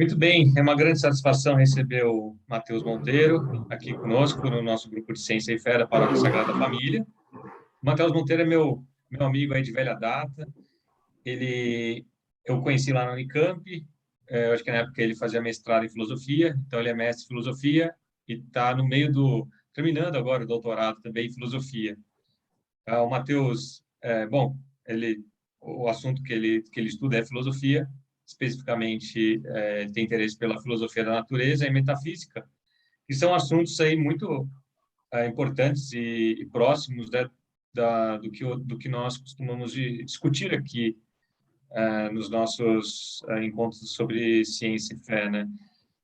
Muito bem, é uma grande satisfação receber o Matheus Monteiro aqui conosco no nosso grupo de Ciência e Fé da Paróquia Sagrada Família. O Matheus Monteiro é meu amigo aí de velha data. Eu conheci lá na Unicamp, eu acho que na época ele fazia mestrado em filosofia, então ele é mestre em filosofia e está no meio terminando agora o doutorado também em filosofia. O Matheus, ele, o assunto que ele estuda é filosofia, especificamente tem interesse pela filosofia da natureza e metafísica, que são assuntos aí muito importantes e próximos, né, do que nós costumamos discutir aqui nos nossos encontros sobre ciência e fé, né?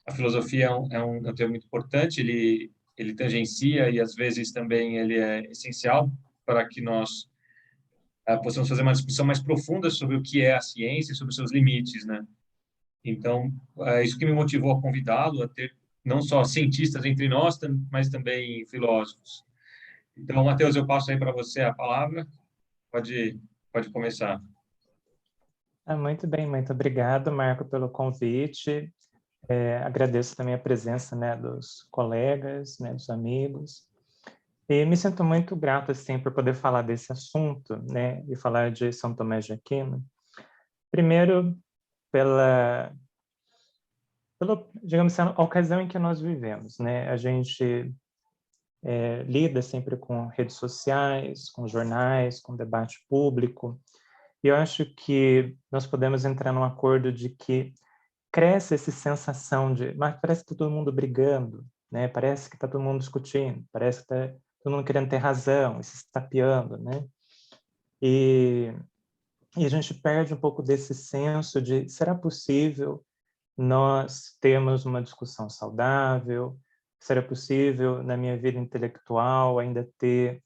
A filosofia é um tema muito importante, ele tangencia e às vezes também ele é essencial para que nós possamos fazer uma discussão mais profunda sobre o que é a ciência e sobre os seus limites, né? Então, é isso que me motivou a convidá-lo, a ter não só cientistas entre nós, mas também filósofos. Então, Matheus, eu passo aí para você a palavra. Pode começar. Muito bem, muito obrigado, Marco, pelo convite. Agradeço também a presença, né, dos colegas, né, dos amigos. E me sinto muito grato, assim, por poder falar desse assunto, né, e falar de São Tomás de Aquino. Primeiro, digamos assim, a ocasião em que nós vivemos, né? A gente lida sempre com redes sociais, com jornais, com debate público, e eu acho que nós podemos entrar num acordo de que cresce essa sensação mas parece que está todo mundo brigando, né? Parece que está todo mundo discutindo, parece que está todo mundo querendo ter razão, e se estapeando, né? E a gente perde um pouco desse senso de, será possível nós termos uma discussão saudável? Será possível, na minha vida intelectual, ainda ter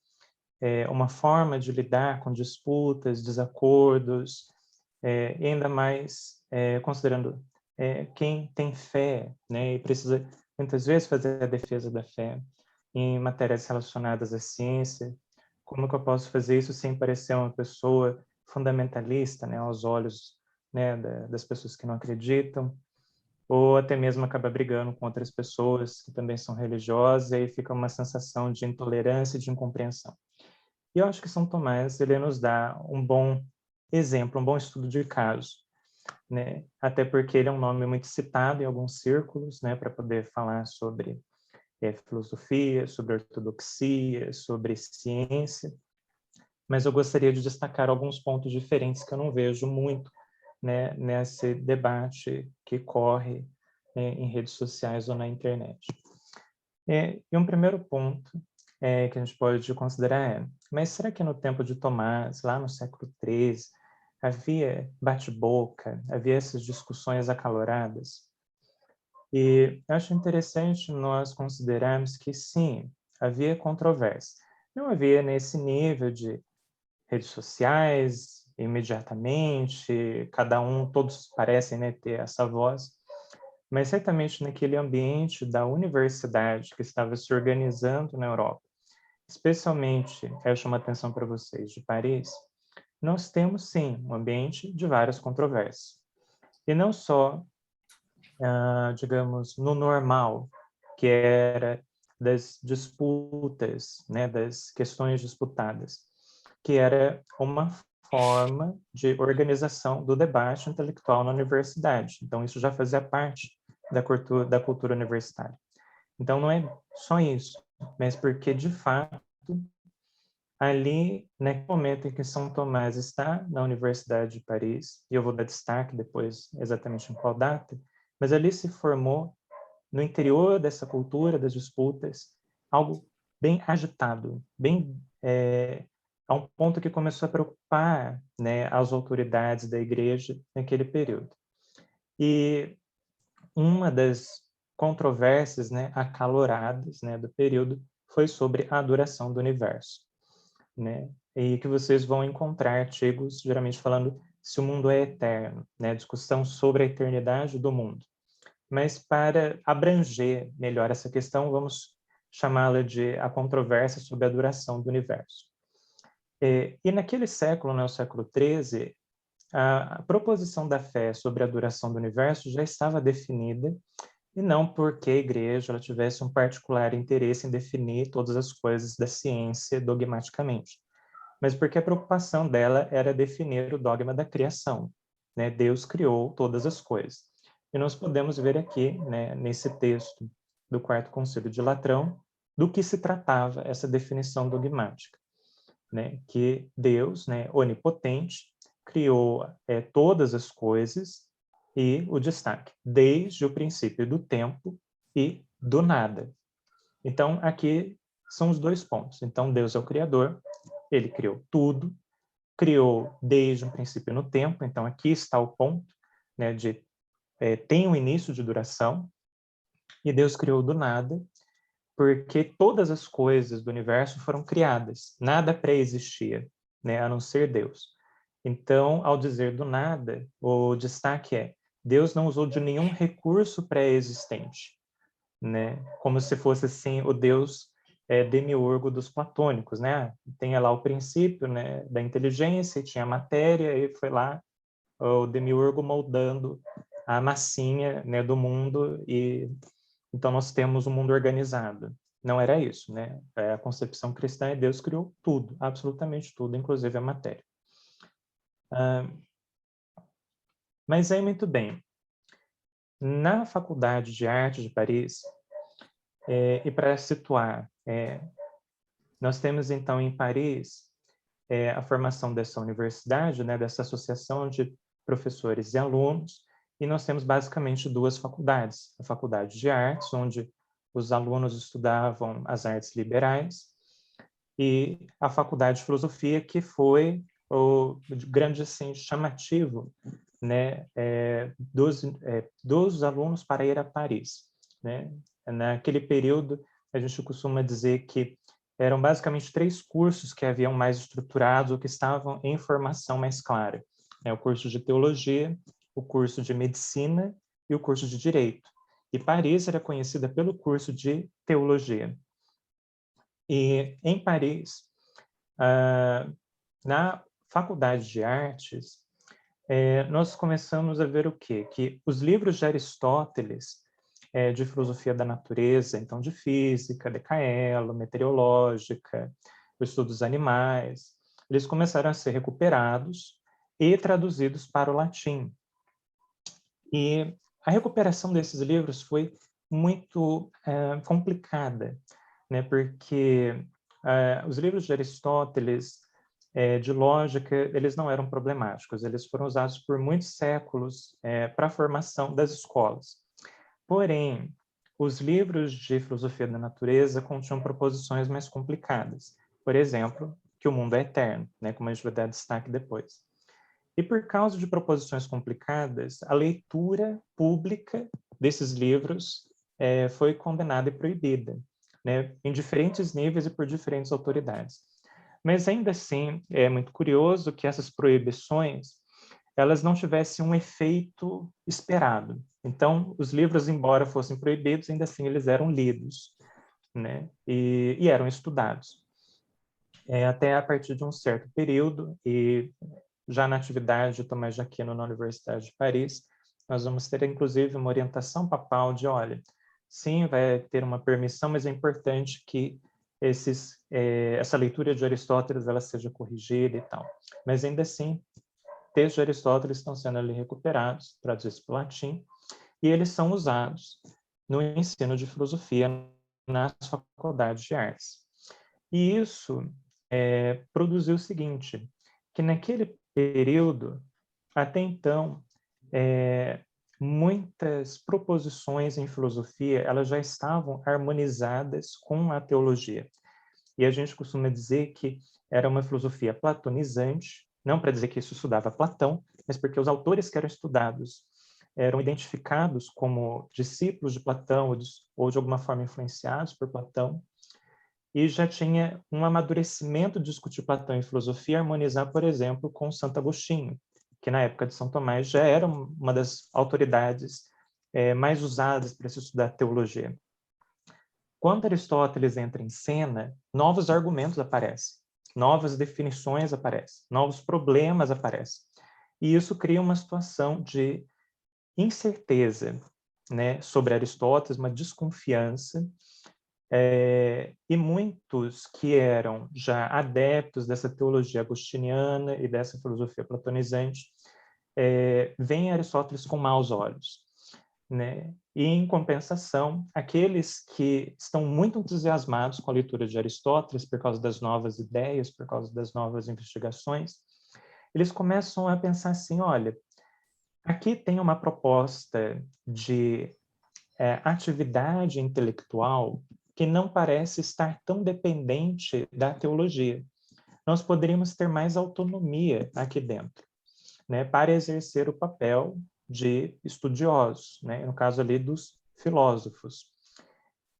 uma forma de lidar com disputas, desacordos, e ainda mais considerando quem tem fé, né, e precisa muitas vezes fazer a defesa da fé em matérias relacionadas à ciência? Como que eu posso fazer isso sem parecer uma pessoa fundamentalista, né, aos olhos, né, das pessoas que não acreditam? Ou até mesmo acaba brigando com outras pessoas que também são religiosas, e aí fica uma sensação de intolerância e de incompreensão. E eu acho que São Tomás, ele nos dá um bom exemplo, um bom estudo de caso, né? Até porque ele é um nome muito citado em alguns círculos, né, para poder falar sobre filosofia, sobre ortodoxia, sobre ciência, mas eu gostaria de destacar alguns pontos diferentes que eu não vejo muito, né, nesse debate que corre em redes sociais ou na internet. E um primeiro ponto que a gente pode considerar mas será que no tempo de Tomás, lá no século XIII, havia bate-boca, havia essas discussões acaloradas? E eu acho interessante nós considerarmos que sim, havia controvérsia. Não havia nesse nível de redes sociais, imediatamente, todos parecem, né, ter essa voz, mas certamente naquele ambiente da universidade que estava se organizando na Europa, especialmente, eu chamo a atenção para vocês, de Paris, nós temos sim um ambiente de várias controvérsias. E não só, digamos, no normal, que era das disputas, né, das questões disputadas, que era uma forma de organização do debate intelectual na universidade. Então, isso já fazia parte da cultura universitária. Então, não é só isso, mas porque, de fato, ali, naquele momento em que São Tomás está na Universidade de Paris, e eu vou dar destaque depois exatamente em qual data, mas ali se formou, no interior dessa cultura das disputas, algo bem agitado, a um ponto que começou a preocupar, né, as autoridades da igreja naquele período. E uma das controvérsias, né, acaloradas, né, do período foi sobre a duração do universo, né? E que vocês vão encontrar artigos geralmente falando se o mundo é eterno, né, discussão sobre a eternidade do mundo. Mas para abranger melhor essa questão, vamos chamá-la de a controvérsia sobre a duração do universo. E naquele século, né, o século XIII, a proposição da fé sobre a duração do universo já estava definida, e não porque a igreja ela tivesse um particular interesse em definir todas as coisas da ciência dogmaticamente, mas porque a preocupação dela era definir o dogma da criação, né? Deus criou todas as coisas. E nós podemos ver aqui, né, nesse texto do Quarto Concílio de Latrão, do que se tratava essa definição dogmática, né? Que Deus, né, onipotente, criou todas as coisas e o destaque, desde o princípio do tempo e do nada. Então, aqui são os dois pontos. Então, Deus é o Criador, ele criou tudo, criou desde um princípio no tempo, então aqui está o ponto, né, de tem um início de duração, e Deus criou do nada, porque todas as coisas do universo foram criadas, nada pré-existia, né, a não ser Deus. Então, ao dizer do nada, o destaque é, Deus não usou de nenhum recurso pré-existente, né, como se fosse assim o Deus demiurgo dos platônicos, né? Tem lá o princípio, né, da inteligência, tinha a matéria, e foi lá o demiurgo moldando a massinha, né, do mundo, e então nós temos um mundo organizado. Não era isso, né? A concepção cristã é Deus criou tudo, absolutamente tudo, inclusive a matéria. Mas aí, muito bem. Na Faculdade de Arte de Paris, e para situar, nós temos então em Paris a formação dessa universidade, né, dessa associação de professores e alunos, e nós temos basicamente duas faculdades. A Faculdade de Artes, onde os alunos estudavam as artes liberais, e a Faculdade de Filosofia, que foi o grande assim, chamativo, né, dos alunos para ir a Paris, né? Naquele período, a gente costuma dizer que eram basicamente 3 cursos que haviam mais estruturados ou que estavam em formação mais clara. O curso de Teologia, o curso de Medicina e o curso de Direito. E Paris era conhecida pelo curso de Teologia. E em Paris, na Faculdade de Artes, nós começamos a ver o quê? Que os livros de Aristóteles, de filosofia da natureza, então de física, decaelo, meteorológica, o estudo dos animais, eles começaram a ser recuperados e traduzidos para o latim. E a recuperação desses livros foi muito complicada, né? Porque os livros de Aristóteles, de lógica, eles não eram problemáticos, eles foram usados por muitos séculos para a formação das escolas. Porém, os livros de filosofia da natureza continham proposições mais complicadas. Por exemplo, que o mundo é eterno, né, como a gente vai dar destaque depois. E por causa de proposições complicadas, a leitura pública desses livros foi condenada e proibida, né, em diferentes níveis e por diferentes autoridades. Mas ainda assim, é muito curioso que essas proibições elas não tivessem um efeito esperado. Então, os livros, embora fossem proibidos, ainda assim eles eram lidos, né? E eram estudados. Até a partir de um certo período, e já na atividade de Tomás de Aquino na Universidade de Paris, nós vamos ter, inclusive, uma orientação papal de, olha, sim, vai ter uma permissão, mas é importante que essa leitura de Aristóteles ela seja corrigida e tal. Mas ainda assim, textos de Aristóteles estão sendo ali recuperados, traduzidos para o latim, e eles são usados no ensino de filosofia nas faculdades de artes. E isso produziu o seguinte, que naquele período, até então, muitas proposições em filosofia elas já estavam harmonizadas com a teologia. E a gente costuma dizer que era uma filosofia platonizante, não para dizer que isso estudava Platão, mas porque os autores que eram estudados eram identificados como discípulos de Platão ou de alguma forma influenciados por Platão, e já tinha um amadurecimento de discutir Platão em filosofia, harmonizar, por exemplo, com Santo Agostinho, que na época de São Tomás já era uma das autoridades mais usadas para se estudar teologia. Quando Aristóteles entra em cena, novos argumentos aparecem, novas definições aparecem, novos problemas aparecem. E isso cria uma situação de incerteza, né, sobre Aristóteles, uma desconfiança, e muitos que eram já adeptos dessa teologia agostiniana e dessa filosofia platonizante veem Aristóteles com maus olhos, né? E, em compensação, aqueles que estão muito entusiasmados com a leitura de Aristóteles por causa das novas ideias, por causa das novas investigações, eles começam a pensar assim, olha, aqui tem uma proposta de atividade intelectual que não parece estar tão dependente da teologia. Nós poderíamos ter mais autonomia aqui dentro, né, para exercer o papel de estudiosos, né, no caso ali dos filósofos.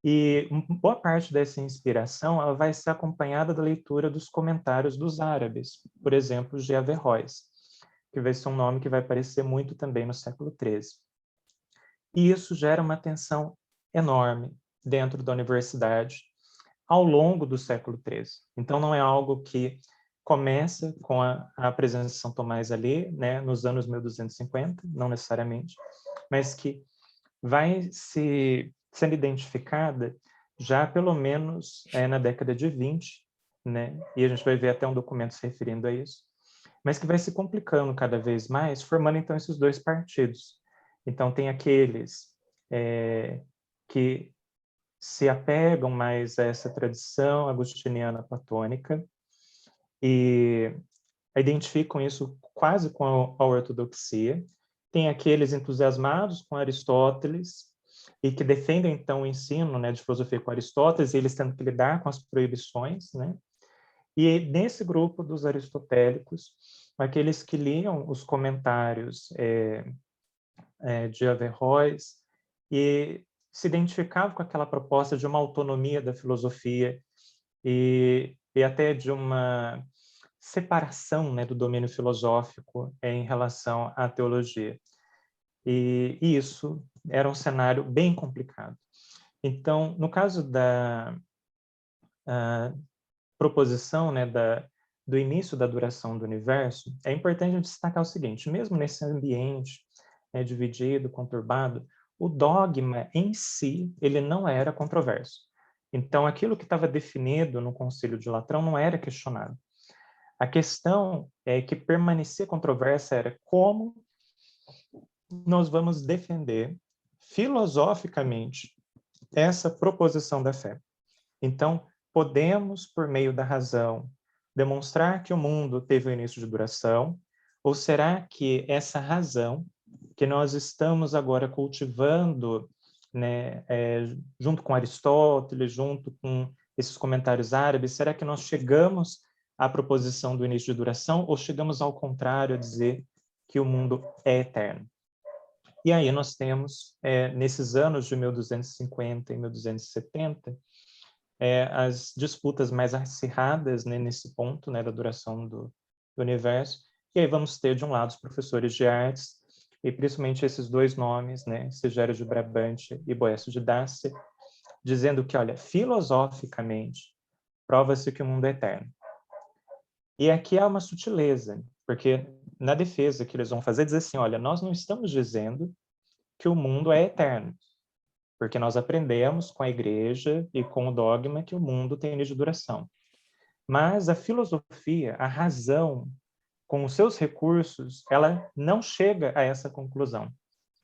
E boa parte dessa inspiração ela vai ser acompanhada da leitura dos comentários dos árabes, por exemplo, de Averroes, que vai ser um nome que vai aparecer muito também no século XIII. E isso gera uma tensão enorme dentro da universidade ao longo do século XIII. Então, não é algo que começa com a presença de São Tomás ali, né, nos anos 1250, não necessariamente, mas que vai sendo identificada já pelo menos na década de 20, né, e a gente vai ver até um documento se referindo a isso, mas que vai se complicando cada vez mais, formando então esses dois partidos. Então, tem aqueles que se apegam mais a essa tradição agostiniana platônica e identificam isso quase com a ortodoxia. Tem aqueles entusiasmados com Aristóteles e que defendem, então, o ensino, né, de filosofia com Aristóteles, e eles tendo que lidar com as proibições, né? E nesse grupo dos aristotélicos, aqueles que liam os comentários de Averroes e se identificavam com aquela proposta de uma autonomia da filosofia e até de uma separação, né, do domínio filosófico em relação à teologia. E isso era um cenário bem complicado. Então, no caso da proposição, né, do início da duração do universo, é importante destacar o seguinte, mesmo nesse ambiente dividido, conturbado, o dogma em si, ele não era controverso. Então, aquilo que estava definido no Concílio de Latrão não era questionado. A questão que permanecia controversa era como nós vamos defender filosoficamente essa proposição da fé. Então, podemos, por meio da razão, demonstrar que o mundo teve um início de duração, ou será que essa razão que nós estamos agora cultivando, né, junto com Aristóteles, junto com esses comentários árabes, será que nós chegamos à proposição do início de duração ou chegamos ao contrário a dizer que o mundo é eterno? E aí nós temos, nesses anos de 1250 e 1270, as disputas mais acirradas, né, nesse ponto, né, da duração do universo. E aí vamos ter, de um lado, os professores de artes, e principalmente esses dois nomes, né, Sigério de Brabante e Boécio de Dacia, dizendo que, olha, filosoficamente, prova-se que o mundo é eterno. E aqui há uma sutileza, porque na defesa que eles vão fazer, dizer assim, olha, nós não estamos dizendo que o mundo é eterno, porque nós aprendemos com a igreja e com o dogma que o mundo tem início de duração. Mas a filosofia, a razão, com os seus recursos, ela não chega a essa conclusão.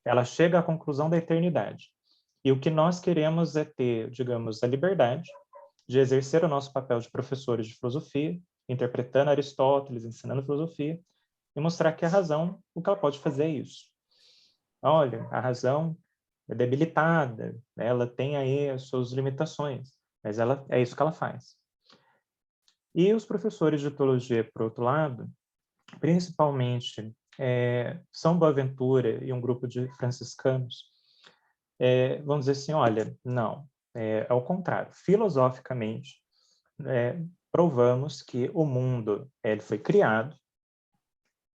Ela chega à conclusão da eternidade. E o que nós queremos é ter, digamos, a liberdade de exercer o nosso papel de professores de filosofia, interpretando Aristóteles, ensinando filosofia, e mostrar que a razão, o que ela pode fazer é isso. Olha, a razão é debilitada, ela tem aí as suas limitações, mas ela é isso que ela faz. E os professores de teologia, por outro lado, principalmente São Boaventura e um grupo de franciscanos, vão dizer assim, olha, não, ao contrário, filosoficamente, provamos que o mundo ele foi criado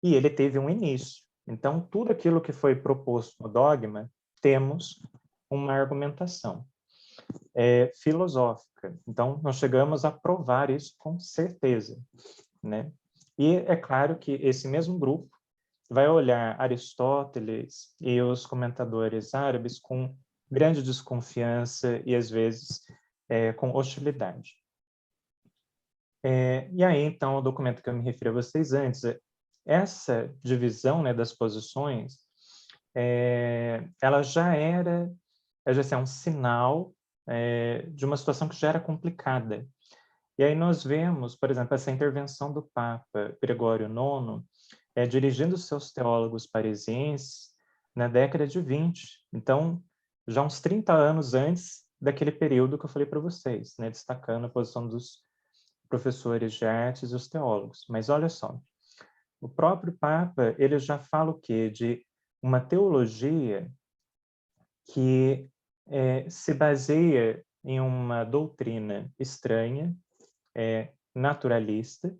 e ele teve um início. Então, tudo aquilo que foi proposto no dogma, temos uma argumentação filosófica. Então, nós chegamos a provar isso com certeza, né? E é claro que esse mesmo grupo, vai olhar Aristóteles e os comentadores árabes com grande desconfiança e, às vezes, com hostilidade. E aí, então, o documento que eu me referi a vocês antes, essa divisão, né, das posições, ela já era um sinal de uma situação que já era complicada. E aí nós vemos, por exemplo, essa intervenção do Papa Gregório IX, dirigindo seus teólogos parisienses na década de 20. Então, já uns 30 anos antes daquele período que eu falei para vocês, né, destacando a posição dos professores de artes e os teólogos. Mas olha só, o próprio Papa, ele já fala o quê? De uma teologia que se baseia em uma doutrina estranha, naturalista,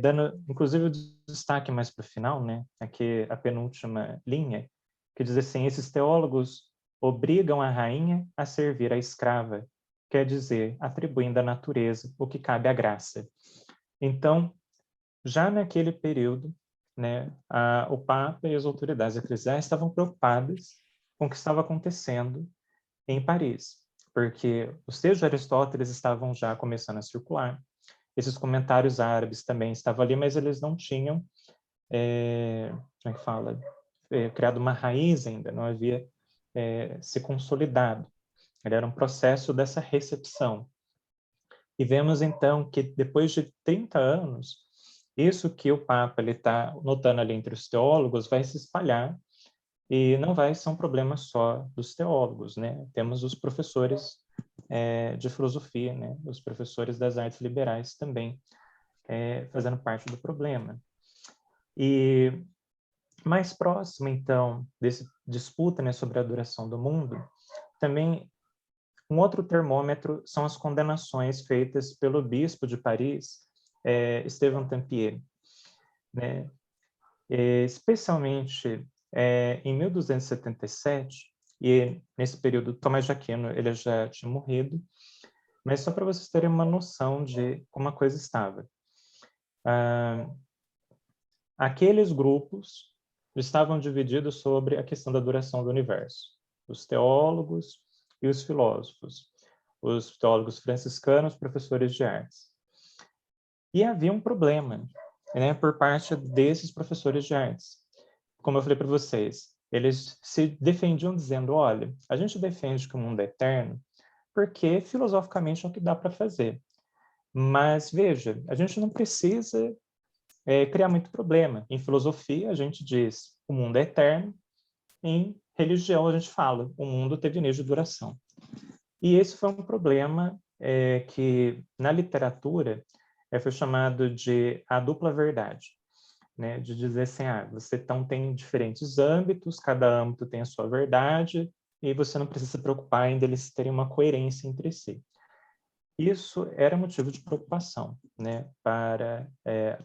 dando, inclusive, o destaque mais para o final, né? Aqui a penúltima linha, que diz assim: esses teólogos obrigam a rainha a servir a escrava, quer dizer, atribuindo à natureza o que cabe à graça. Então, já naquele período, né, o Papa e as autoridades eclesiais estavam preocupadas com o que estava acontecendo em Paris, porque os textos de Aristóteles estavam já começando a circular, esses comentários árabes também estavam ali, mas eles não tinham, como é que fala, criado uma raiz ainda, não havia se consolidado. Ele era um processo dessa recepção. E vemos, então, que depois de 30 anos, isso que o Papa está notando ali entre os teólogos vai se espalhar e não vai ser um problema só dos teólogos, né? Temos os professores de filosofia, né? Os professores das artes liberais também fazendo parte do problema. E mais próximo, então, desse disputa, né, sobre a duração do mundo, também um outro termômetro são as condenações feitas pelo bispo de Paris, Estevão Tampier, né? Especialmente em 1277, e nesse período Tomás de Aquino ele já tinha morrido, mas só para vocês terem uma noção de como a coisa estava. Aqueles grupos estavam divididos sobre a questão da duração do universo. Os teólogos e os filósofos. Os teólogos franciscanos, professores de artes. E havia um problema, né, por parte desses professores de artes. Como eu falei para vocês, eles se defendiam dizendo, olha, a gente defende que o mundo é eterno porque filosoficamente é o que dá para fazer. Mas, veja, a gente não precisa criar muito problema. Em filosofia, a gente diz o mundo é eterno. Em religião, a gente fala o mundo teve início de duração. E esse foi um problema que, na literatura, foi chamado de a dupla verdade. Né? De dizer assim, você então tem diferentes âmbitos, cada âmbito tem a sua verdade, e você não precisa se preocupar em eles terem uma coerência entre si. Isso era motivo de preocupação, né, para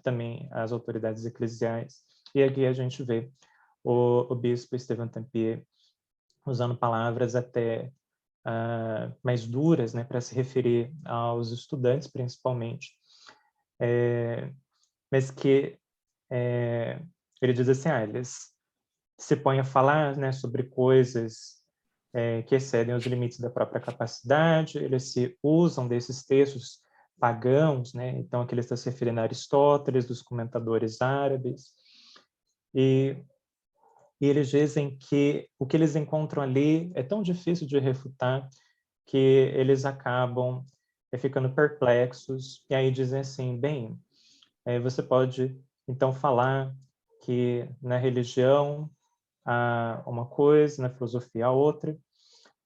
também as autoridades eclesiais. E aqui a gente vê o bispo Estevão Tampier usando palavras até mais duras, né, para se referir aos estudantes, principalmente, mas que ele diz assim, eles se põem a falar, né, sobre coisas que excedem os limites da própria capacidade, eles se usam desses textos pagãos, né? Então aqui ele está se referindo a Aristóteles, dos comentadores árabes, e eles dizem que o que eles encontram ali é tão difícil de refutar que eles acabam ficando perplexos, e aí dizem assim, bem, você pode então falar que na religião há uma coisa, na filosofia há outra,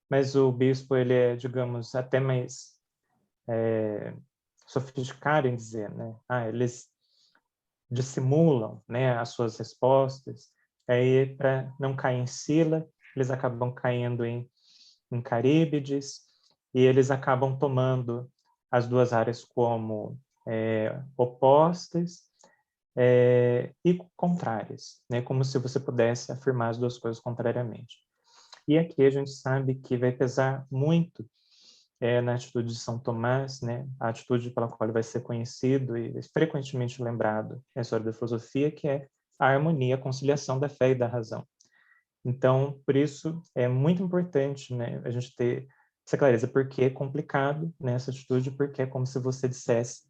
mas o bispo ele é, digamos, até mais sofisticado em dizer, né? Eles dissimulam, né, as suas respostas, aí para não cair em Sila, eles acabam caindo em Caríbides, e eles acabam tomando as duas áreas como opostas e contrárias, né? Como se você pudesse afirmar as duas coisas contrariamente. E aqui a gente sabe que vai pesar muito na atitude de São Tomás, né? A atitude pela qual ele vai ser conhecido e frequentemente lembrado na história da filosofia, que é a harmonia, a conciliação da fé e da razão. Então, por isso, é muito importante, né, a gente ter essa clareza, porque é complicado, né, essa atitude, porque é como se você dissesse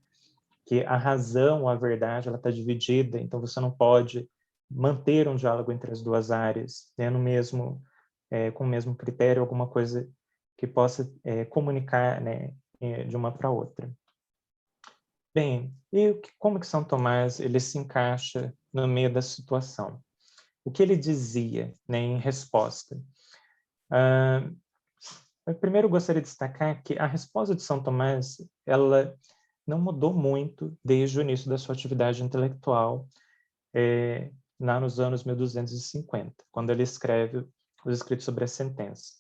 que a razão, a verdade, ela está dividida, então você não pode manter um diálogo entre as duas áreas, né, no mesmo, com o mesmo critério, alguma coisa que possa comunicar, né, de uma para outra. Bem, e como que São Tomás ele se encaixa no meio da situação? O que ele dizia, né, em resposta? Eu primeiro gostaria de destacar que a resposta de São Tomás, ela não mudou muito desde o início da sua atividade intelectual, lá nos anos 1250, quando ele escreve os escritos sobre a sentença.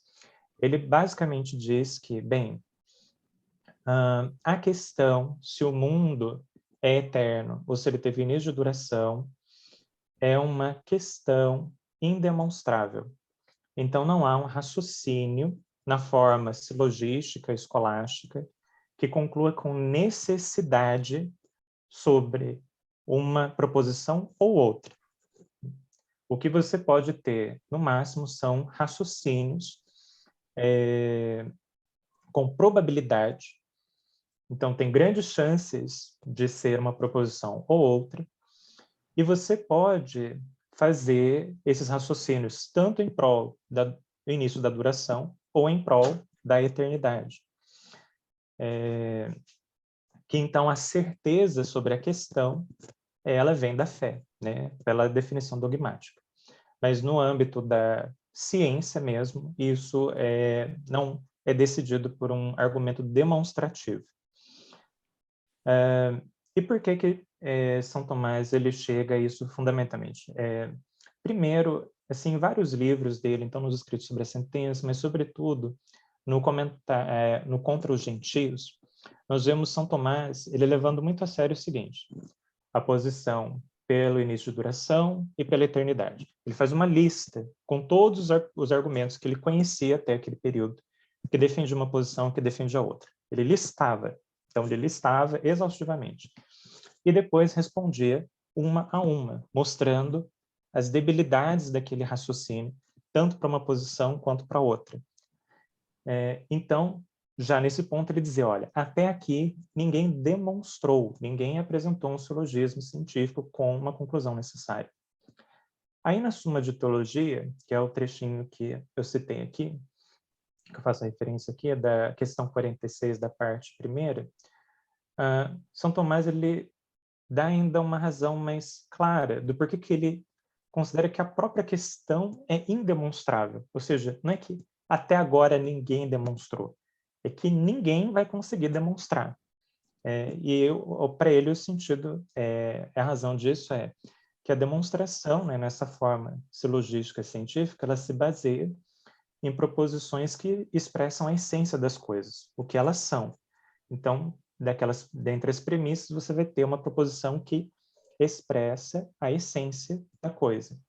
Ele basicamente diz que, bem, a questão se o mundo é eterno ou se ele teve início de duração é uma questão indemonstrável. Então, não há um raciocínio na forma silogística, escolástica, que conclua com necessidade sobre uma proposição ou outra. O que você pode ter, no máximo, são raciocínios com probabilidade. Então, tem grandes chances de ser uma proposição ou outra. E você pode fazer esses raciocínios tanto em prol do início da duração ou em prol da eternidade. Que então a certeza sobre a questão, ela vem da fé, né, pela definição dogmática. Mas no âmbito da ciência mesmo, isso não é decidido por um argumento demonstrativo. E por que São Tomás ele chega a isso fundamentalmente? Primeiro, assim, em vários livros dele, então nos escritos sobre a sentença, mas sobretudo no Contra os Gentios, nós vemos São Tomás ele levando muito a sério o seguinte: a posição pelo início de duração e pela eternidade. Ele faz uma lista com todos os argumentos que ele conhecia até aquele período, que defende uma posição, que defende a outra. Ele listava. Então, ele listava exaustivamente. E depois respondia uma a uma, mostrando as debilidades daquele raciocínio, tanto para uma posição quanto para outra. Então, já nesse ponto, ele dizia, olha, até aqui ninguém demonstrou, ninguém apresentou um silogismo científico com uma conclusão necessária. Aí, na Suma de Teologia, que é o trechinho que eu citei aqui, que eu faço a referência aqui, é da questão 46 da parte primeira, São Tomás ele dá ainda uma razão mais clara do porquê que ele considera que a própria questão é indemonstrável. Ou seja, não é que até agora ninguém demonstrou, é que ninguém vai conseguir demonstrar. E para ele o sentido, a razão disso é que a demonstração, né, nessa forma silogística científica, ela se baseia em proposições que expressam a essência das coisas, o que elas são. Então, dentre as premissas, você vai ter uma proposição que expressa a essência da coisa.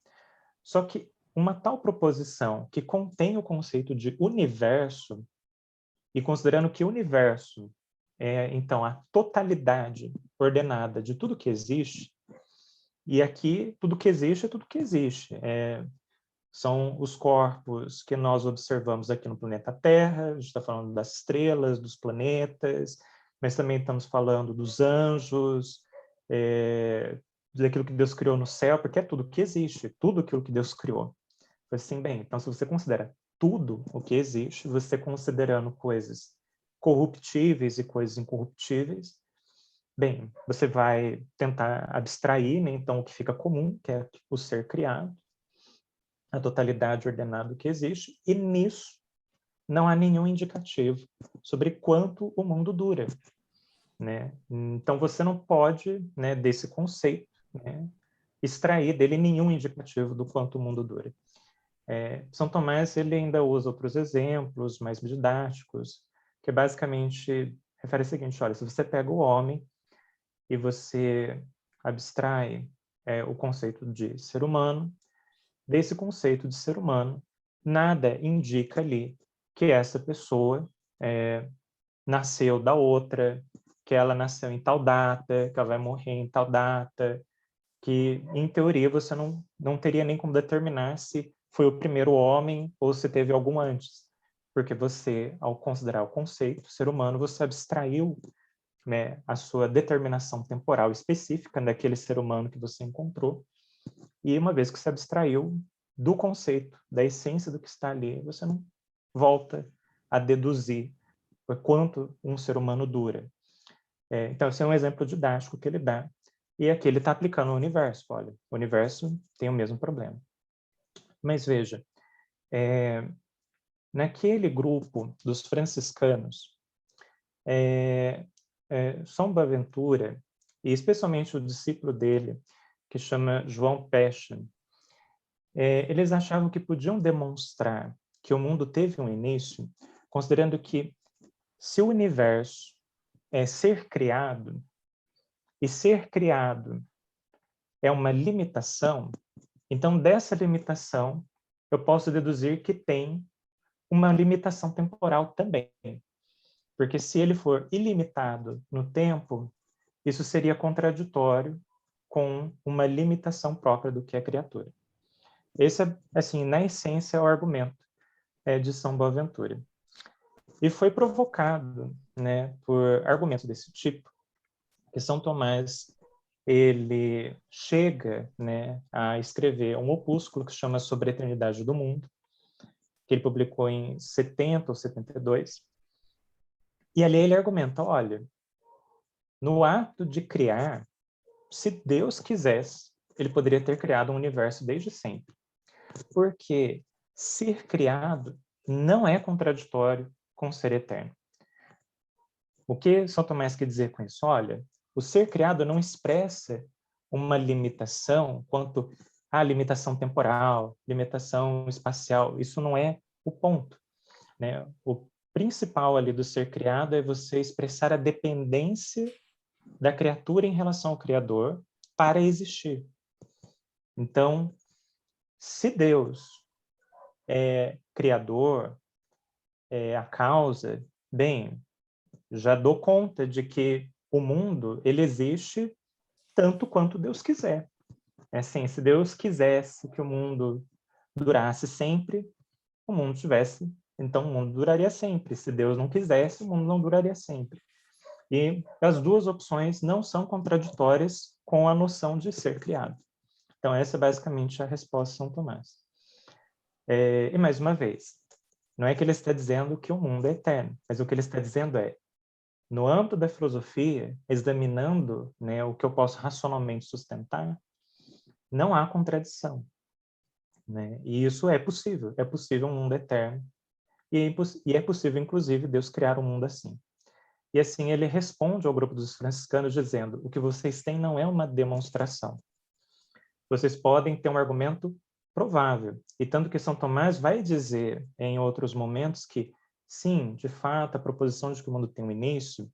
Só que uma tal proposição que contém o conceito de universo, e considerando que o universo é, então, a totalidade ordenada de tudo que existe, e aqui tudo que existe é tudo que existe. São os corpos que nós observamos aqui no planeta Terra, a gente está falando das estrelas, dos planetas, mas também estamos falando dos anjos, daquilo que Deus criou no céu, porque é tudo que existe, tudo aquilo que Deus criou. Assim, bem, então se você considera tudo o que existe, você considerando coisas corruptíveis e coisas incorruptíveis, bem, você vai tentar abstrair, né, então o que fica comum, que é o ser criado, a totalidade ordenada que existe, e nisso não há nenhum indicativo sobre quanto o mundo dura, né? Então você não pode, né, desse conceito, né, extrair dele nenhum indicativo do quanto o mundo dura. São Tomás ele ainda usa outros exemplos mais didáticos, que basicamente refere o seguinte: olha, se você pega o homem e você abstrai o conceito de ser humano, desse conceito de ser humano, nada indica ali que essa pessoa nasceu da outra, que ela nasceu em tal data, que ela vai morrer em tal data, que, em teoria, você não teria nem como determinar se foi o primeiro homem ou se teve algum antes. Porque você, ao considerar o conceito ser humano, você abstraiu, né, a sua determinação temporal específica daquele ser humano que você encontrou. E uma vez que você abstraiu do conceito, da essência do que está ali, você não volta a deduzir quanto um ser humano dura. Então, esse é um exemplo didático que ele dá. E aqui ele está aplicando o universo. Olha, o universo tem o mesmo problema. Mas veja, naquele grupo dos franciscanos, São Boaventura, e especialmente o discípulo dele, que chama João Pesce, eles achavam que podiam demonstrar que o mundo teve um início, considerando que se o universo é ser criado, e ser criado é uma limitação, então dessa limitação eu posso deduzir que tem uma limitação temporal também. Porque se ele for ilimitado no tempo, isso seria contraditório com uma limitação própria do que é criatura. Esse é, assim, na essência, é o argumento de São Boaventura. E foi provocado, né, por argumentos desse tipo, que São Tomás ele chega, né, a escrever um opúsculo que se chama Sobre a Eternidade do Mundo, que ele publicou em 70 ou 72. E ali ele argumenta, olha, no ato de criar, se Deus quisesse, ele poderia ter criado um universo desde sempre. Porque ser criado não é contraditório com ser eterno. O que São Tomás quer dizer com isso? Olha, o ser criado não expressa uma limitação quanto à limitação temporal, limitação espacial. Isso não é o ponto, né? O principal ali do ser criado é você expressar a dependência da criatura em relação ao Criador para existir. Então, se Deus é criador, é a causa, bem, já dou conta de que o mundo ele existe tanto quanto Deus quiser. É assim, se Deus quisesse que o mundo durasse sempre, o mundo tivesse, então o mundo duraria sempre. Se Deus não quisesse, o mundo não duraria sempre. E as duas opções não são contraditórias com a noção de ser criado. Então essa é basicamente a resposta de São Tomás. E mais uma vez, não é que ele está dizendo que o mundo é eterno, mas o que ele está dizendo é, no âmbito da filosofia, examinando, né, o que eu posso racionalmente sustentar, não há contradição, né? E isso é possível um mundo eterno, e é possível, inclusive, Deus criar um mundo assim. E assim ele responde ao grupo dos franciscanos dizendo, o que vocês têm não é uma demonstração. Vocês podem ter um argumento provável. E tanto que São Tomás vai dizer em outros momentos que, sim, de fato, a proposição de que o mundo tem um início,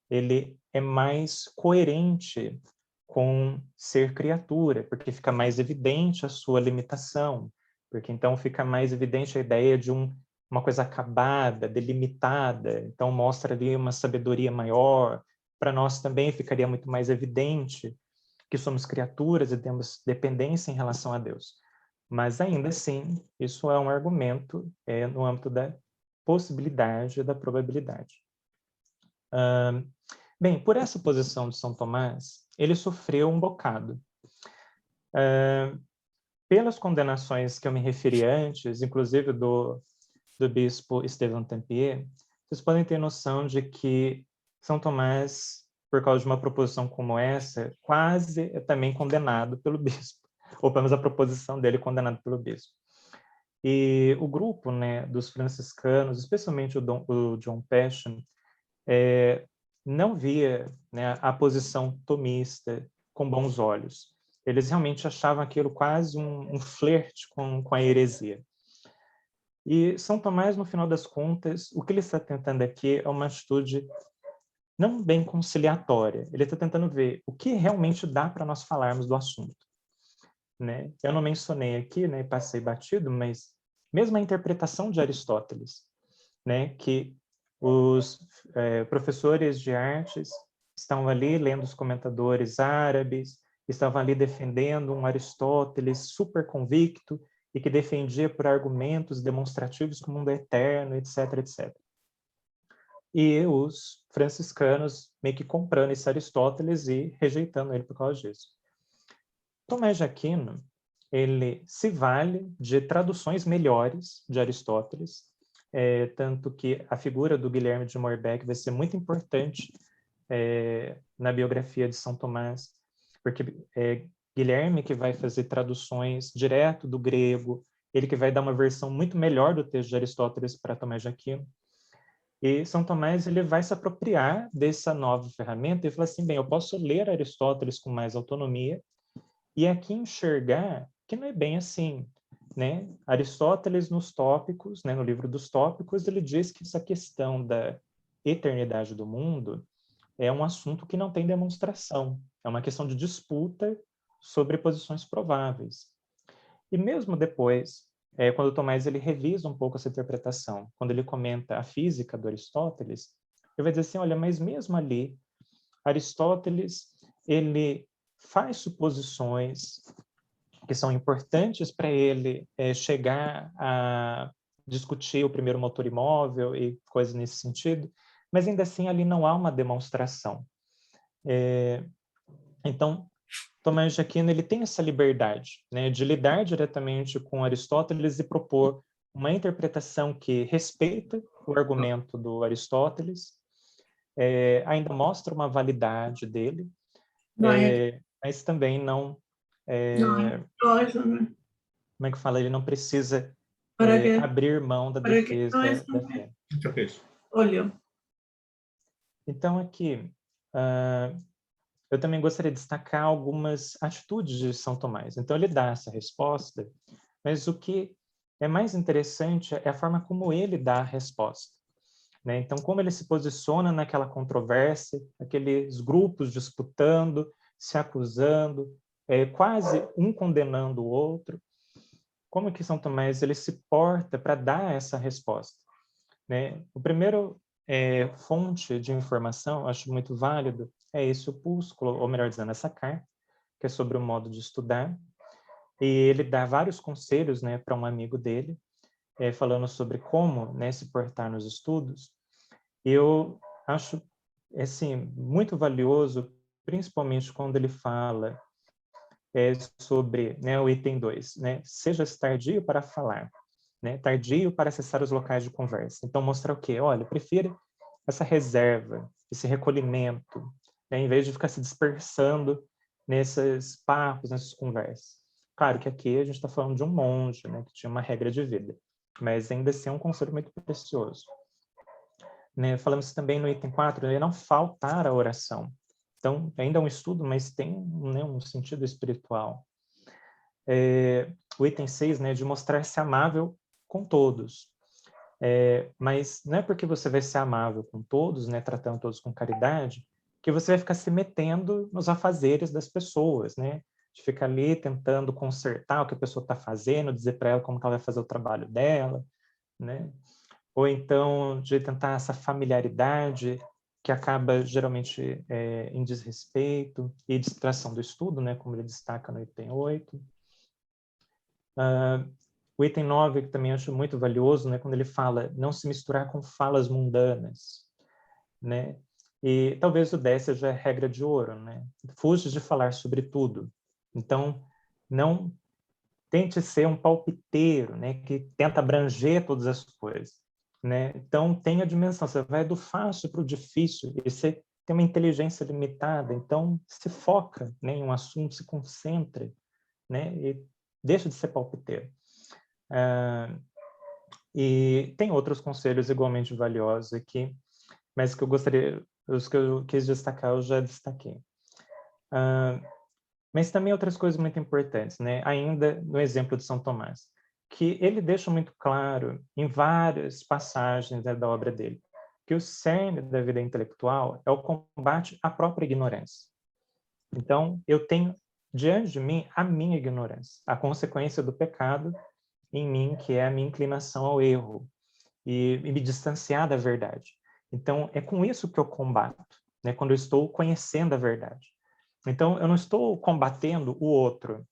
ele é mais coerente com ser criatura, porque fica mais evidente a sua limitação, porque então fica mais evidente a ideia de uma coisa acabada, delimitada, então mostra ali uma sabedoria maior. Para nós também ficaria muito mais evidente que somos criaturas e temos dependência em relação a Deus. Mas ainda assim, isso é um argumento no âmbito da possibilidade e da probabilidade. Bem, por essa posição de São Tomás, ele sofreu um bocado. Pelas condenações que eu me referi antes, inclusive do bispo Estevão Tempier, vocês podem ter noção de que São Tomás, por causa de uma proposição como essa, quase é também condenado pelo bispo, ou pelo menos a proposição dele condenada pelo bispo. E o grupo, né, dos franciscanos, especialmente o John Passion, não via, né, a posição tomista com bons olhos. Eles realmente achavam aquilo quase um flerte com a heresia. E São Tomás, no final das contas, o que ele está tentando aqui é uma atitude não bem conciliatória. Ele está tentando ver o que realmente dá para nós falarmos do assunto, né? Eu não mencionei aqui, né, passei batido, mas mesmo a interpretação de Aristóteles, né, que os professores de artes estão ali lendo os comentadores árabes estavam ali defendendo um Aristóteles super convicto e que defendia por argumentos demonstrativos que o mundo é eterno, etc, etc. E os franciscanos meio que comprando esse Aristóteles e rejeitando ele por causa disso. Tomás de Aquino, ele se vale de traduções melhores de Aristóteles, tanto que a figura do Guilherme de Moerbeke vai ser muito importante na biografia de São Tomás, porque Guilherme que vai fazer traduções direto do grego, ele que vai dar uma versão muito melhor do texto de Aristóteles para Tomás de Aquino. E São Tomás ele vai se apropriar dessa nova ferramenta e falar assim, bem, eu posso ler Aristóteles com mais autonomia e aqui enxergar que não é bem assim, né? Aristóteles nos Tópicos, né, no livro dos Tópicos, ele diz que essa questão da eternidade do mundo é um assunto que não tem demonstração, é uma questão de disputa sobre posições prováveis. E mesmo depois, quando Tomás ele revisa um pouco essa interpretação, quando ele comenta a física do Aristóteles, ele vai dizer assim, olha, mas mesmo ali, Aristóteles, ele faz suposições que são importantes para ele chegar a discutir o primeiro motor imóvel e coisas nesse sentido, mas ainda assim ali não há uma demonstração. Então, Tomás de Aquino ele tem essa liberdade, né, de lidar diretamente com Aristóteles e propor uma interpretação que respeita o argumento do Aristóteles, ainda mostra uma validade dele, mas também não, como é que fala, ele não precisa abrir mão da defesa da fé. Olha. Então, aqui, eu também gostaria de destacar algumas atitudes de São Tomás. Então, ele dá essa resposta, mas o que é mais interessante é a forma como ele dá a resposta, né? Então, como ele se posiciona naquela controvérsia, aqueles grupos disputando, se acusando, quase um condenando o outro. Como que São Tomás ele se porta para dar essa resposta, né? O primeiro fonte de informação, acho muito válido, é esse opúsculo, ou melhor dizendo, essa carta, que é sobre o modo de estudar. E ele dá vários conselhos, né, para um amigo dele, falando sobre como, né, se portar nos estudos. E eu acho, assim, muito valioso, principalmente quando ele fala sobre, né, o item 2, né, seja tardio para falar, né, tardio para acessar os locais de conversa. Então, mostrar o quê? Olha, prefira essa reserva, esse recolhimento, né, em vez de ficar se dispersando nesses papos, nessas conversas. Claro que aqui a gente está falando de um monge, né, que tinha uma regra de vida, mas ainda assim é um conselho muito precioso. Né, falamos também no item 4, né, não faltar a oração. Então, ainda é um estudo, mas tem, né, um sentido espiritual. O item 6, né, de mostrar-se amável com todos. Mas não é porque você vai ser amável com todos, né, tratando todos com caridade, que você vai ficar se metendo nos afazeres das pessoas, né? De ficar ali tentando consertar o que a pessoa está fazendo, dizer para ela como que ela vai fazer o trabalho dela, né? Ou então de tentar essa familiaridade que acaba geralmente em desrespeito e distração do estudo, né, como ele destaca no item 8. O item 9, que também acho muito valioso, né, quando ele fala não se misturar com falas mundanas, né? E talvez o 10 seja a regra de ouro, né? Fuja de falar sobre tudo. Então, não tente ser um palpiteiro, né, que tenta abranger todas as coisas, né? Então, tenha a dimensão, você vai do fácil para o difícil, e você tem uma inteligência limitada, então se foca, né, em um assunto, se concentre, né, e deixa de ser palpiteiro. E tem outros conselhos igualmente valiosos aqui, mas que eu gostaria, os que eu quis destacar, eu já destaquei. Mas também outras coisas muito importantes, né? Ainda no exemplo de São Tomás, que ele deixa muito claro em várias passagens, né, da obra dele, que o cerne da vida intelectual é o combate à própria ignorância. Então, eu tenho diante de mim a minha ignorância, a consequência do pecado em mim, que é a minha inclinação ao erro e me distanciar da verdade. Então, é com isso que eu combato, né, quando eu estou conhecendo a verdade. Então, eu não estou combatendo o outro,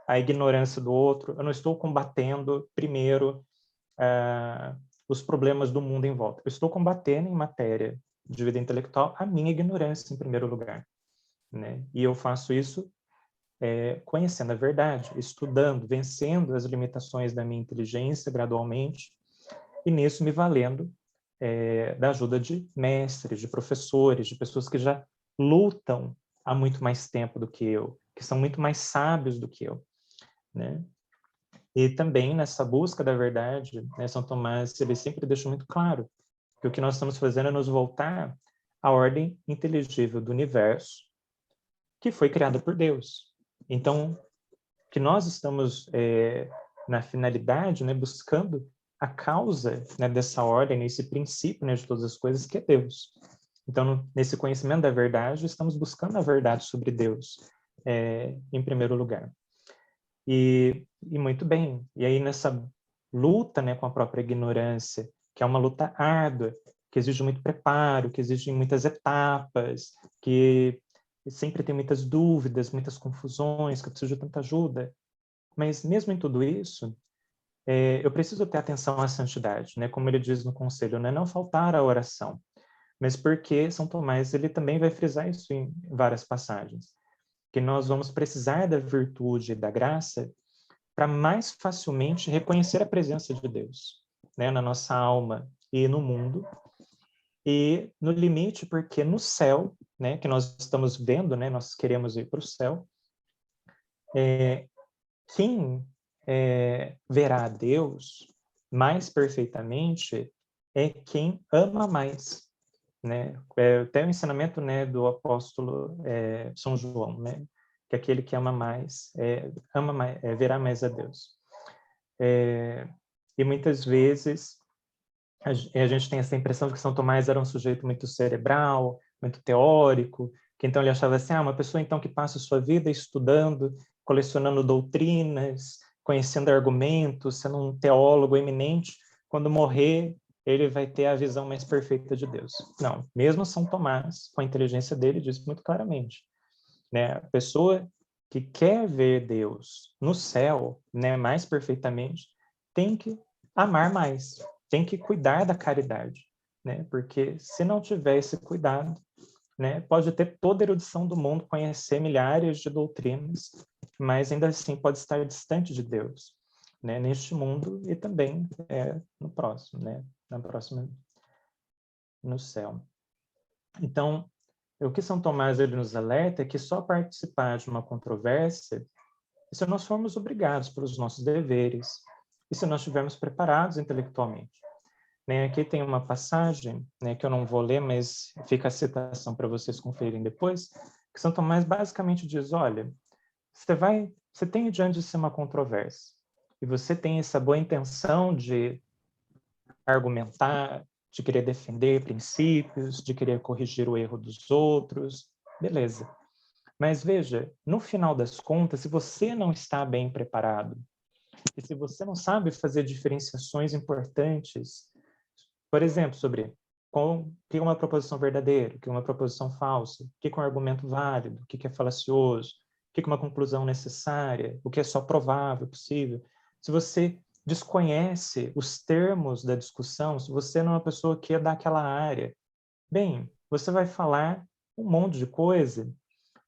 a ignorância do outro, eu não estou combatendo, primeiro, os problemas do mundo em volta. Eu estou combatendo, em matéria de vida intelectual, a minha ignorância, em primeiro lugar, né? E eu faço isso conhecendo a verdade, estudando, vencendo as limitações da minha inteligência gradualmente, e nisso me valendo da ajuda de mestres, de professores, de pessoas que já lutam há muito mais tempo do que eu, que são muito mais sábios do que eu, né? E também nessa busca da verdade, né, São Tomás ele sempre deixa muito claro que o que nós estamos fazendo é nos voltar à ordem inteligível do universo, que foi criada por Deus. Então, que nós estamos na finalidade, né, buscando a causa, né, dessa ordem, nesse princípio, né, de todas as coisas, que é Deus. Então, nesse conhecimento da verdade, estamos buscando a verdade sobre Deus, em primeiro lugar. E muito bem, e aí nessa luta, né, com a própria ignorância, que é uma luta árdua, que exige muito preparo, que exige muitas etapas, que sempre tem muitas dúvidas, muitas confusões, que eu preciso de tanta ajuda. Mas mesmo em tudo isso, eu preciso ter atenção à santidade, né? Como ele diz no conselho, né? Não faltar à oração. Mas porque São Tomás ele também vai frisar isso em várias passagens, que nós vamos precisar da virtude e da graça para mais facilmente reconhecer a presença de Deus, né? Na nossa alma e no mundo. E no limite, porque no céu, né? Que nós estamos vendo, né? Nós queremos ir para o céu. Quem verá a Deus mais perfeitamente é quem ama mais, né? Até o ensinamento, né, do apóstolo São João, né? Que aquele que ama mais, verá mais a Deus. E muitas vezes a gente tem essa impressão de que São Tomás era um sujeito muito cerebral, muito teórico, que então ele achava assim, uma pessoa então que passa a sua vida estudando, colecionando doutrinas, conhecendo argumentos, sendo um teólogo eminente, quando morrer ele vai ter a visão mais perfeita de Deus. Não, mesmo São Tomás, com a inteligência dele, diz muito claramente, né? A pessoa que quer ver Deus no céu, né, mais perfeitamente, tem que amar mais, tem que cuidar da caridade, né? Porque se não tiver esse cuidado, né, pode ter toda a erudição do mundo, conhecer milhares de doutrinas, mas ainda assim pode estar distante de Deus, né? Neste mundo e também no próximo, né? Na próxima, no céu. Então, o que São Tomás ele nos alerta é que só participar de uma controvérsia é se nós formos obrigados pelos nossos deveres e se nós estivermos preparados intelectualmente. Aqui tem uma passagem, né, que eu não vou ler, mas fica a citação para vocês conferirem depois, que São Tomás basicamente diz, olha, você tem diante de si uma controvérsia e você tem essa boa intenção de argumentar, de querer defender princípios, de querer corrigir o erro dos outros, beleza. Mas veja, no final das contas, se você não está bem preparado, e se você não sabe fazer diferenciações importantes, por exemplo, sobre o que é uma proposição verdadeira, o que é uma proposição falsa, o que é um argumento válido, o que é falacioso, o que é uma conclusão necessária, o que é só provável, possível. Se você desconhece os termos da discussão, se você não é uma pessoa que é daquela área, bem, você vai falar um monte de coisa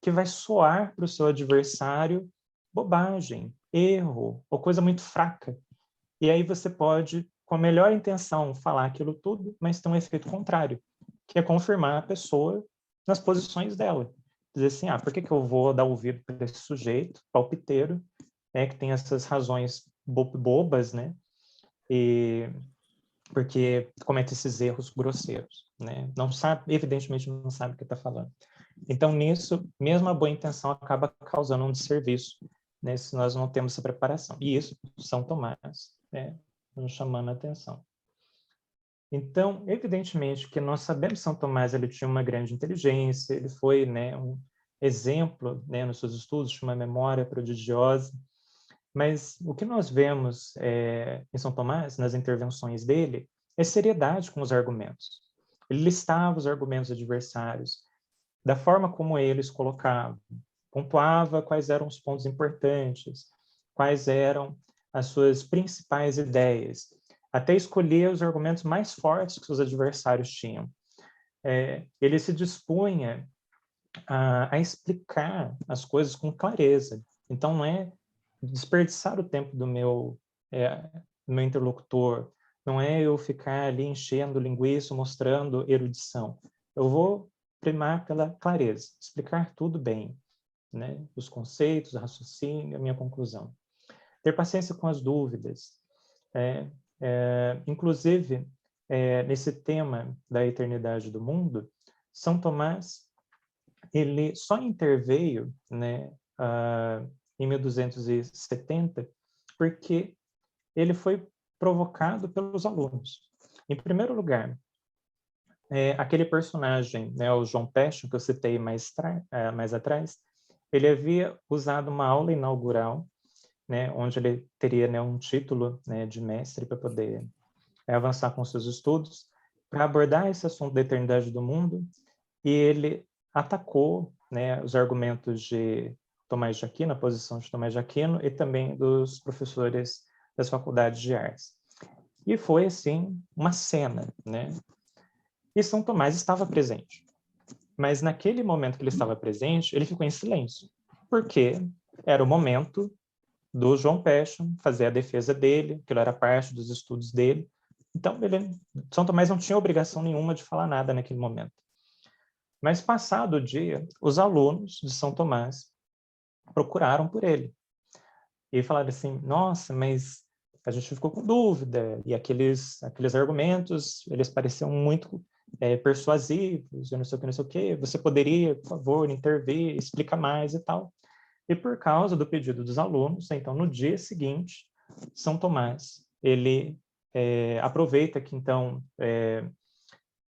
que vai soar para o seu adversário bobagem, erro ou coisa muito fraca. E aí você pode, com a melhor intenção, falar aquilo tudo, mas ter um efeito contrário, que é confirmar a pessoa nas posições dela. Dizer assim, por que eu vou dar ouvido para esse sujeito palpiteiro, né, que tem essas razões bobas, né? E porque comete esses erros grosseiros, né? Não sabe, evidentemente não sabe o que está falando. Então, nisso, mesmo a boa intenção acaba causando um desserviço, né, se nós não temos essa preparação. E isso, São Tomás, né, nos chamando a atenção. Então, evidentemente que nós sabemos que São Tomás ele tinha uma grande inteligência, ele foi, né, um exemplo, né, nos seus estudos, tinha uma memória prodigiosa, mas o que nós vemos em São Tomás, nas intervenções dele, é seriedade com os argumentos. Ele listava os argumentos adversários, da forma como eles colocavam, pontuava quais eram os pontos importantes, quais eram as suas principais ideias, até escolher os argumentos mais fortes que os adversários tinham. Ele se dispunha a explicar as coisas com clareza. Então, não é desperdiçar o tempo do meu interlocutor, não é eu ficar ali enchendo linguiça, mostrando erudição. Eu vou primar pela clareza, explicar tudo bem, né? Os conceitos, o raciocínio, a minha conclusão. Ter paciência com as dúvidas. Inclusive, nesse tema da eternidade do mundo, São Tomás, ele só interveio, né, em 1270, porque ele foi provocado pelos alunos. Em primeiro lugar, aquele personagem, né, o João Pesce, que eu citei mais atrás, ele havia usado uma aula inaugural, né, onde ele teria, né, um título, né, de mestre para poder avançar com seus estudos, para abordar esse assunto da eternidade do mundo, e ele atacou, né, os argumentos de Tomás de Aquino, a posição de Tomás de Aquino, e também dos professores das faculdades de artes. E foi, assim, uma cena, né? E São Tomás estava presente. Mas naquele momento que ele estava presente, ele ficou em silêncio, porque era o momento do João Pesce fazer a defesa dele, aquilo era parte dos estudos dele. Então, São Tomás não tinha obrigação nenhuma de falar nada naquele momento. Mas, passado o dia, os alunos de São Tomás procuraram por ele. E falaram assim, nossa, mas a gente ficou com dúvida, e aqueles argumentos, eles pareciam muito persuasivos, eu não sei o que, não sei o que, você poderia, por favor, intervir, explicar mais e tal. E por causa do pedido dos alunos, então, no dia seguinte, São Tomás, ele aproveita que, então,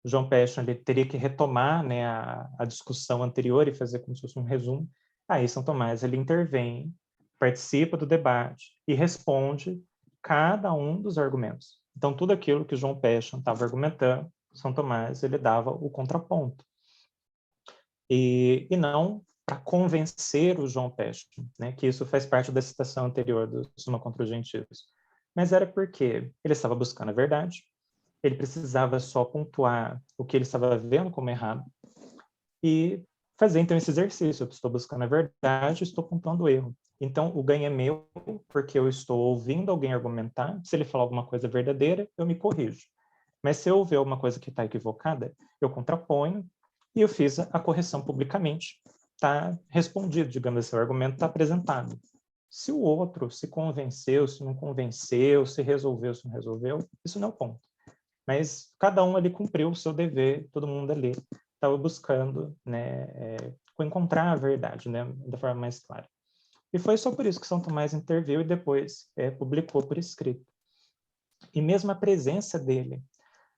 João Pesce ele teria que retomar, né, a discussão anterior e fazer como se fosse um resumo. Aí São Tomás ele intervém, participa do debate e responde cada um dos argumentos. Então, tudo aquilo que João Pesce estava argumentando, São Tomás ele dava o contraponto. E não para convencer o João Pesce, né, que isso faz parte da citação anterior do Suma contra os Gentios. Mas era porque ele estava buscando a verdade, ele precisava só pontuar o que ele estava vendo como errado e fazer, então, esse exercício. Eu estou buscando a verdade, estou pontuando o erro. Então, o ganho é meu, porque eu estou ouvindo alguém argumentar. Se ele falar alguma coisa verdadeira, eu me corrijo. Mas se eu ouvir alguma coisa que está equivocada, eu contraponho e eu fiz a correção publicamente. Está respondido, digamos assim, o argumento está apresentado. Se o outro se convenceu, se não convenceu, se resolveu, se não resolveu, isso não é o ponto. Mas cada um ali cumpriu o seu dever, todo mundo ali estava buscando, né, encontrar a verdade, né, da forma mais clara. E foi só por isso que São Tomás interveio e depois publicou por escrito. E mesmo a presença dele,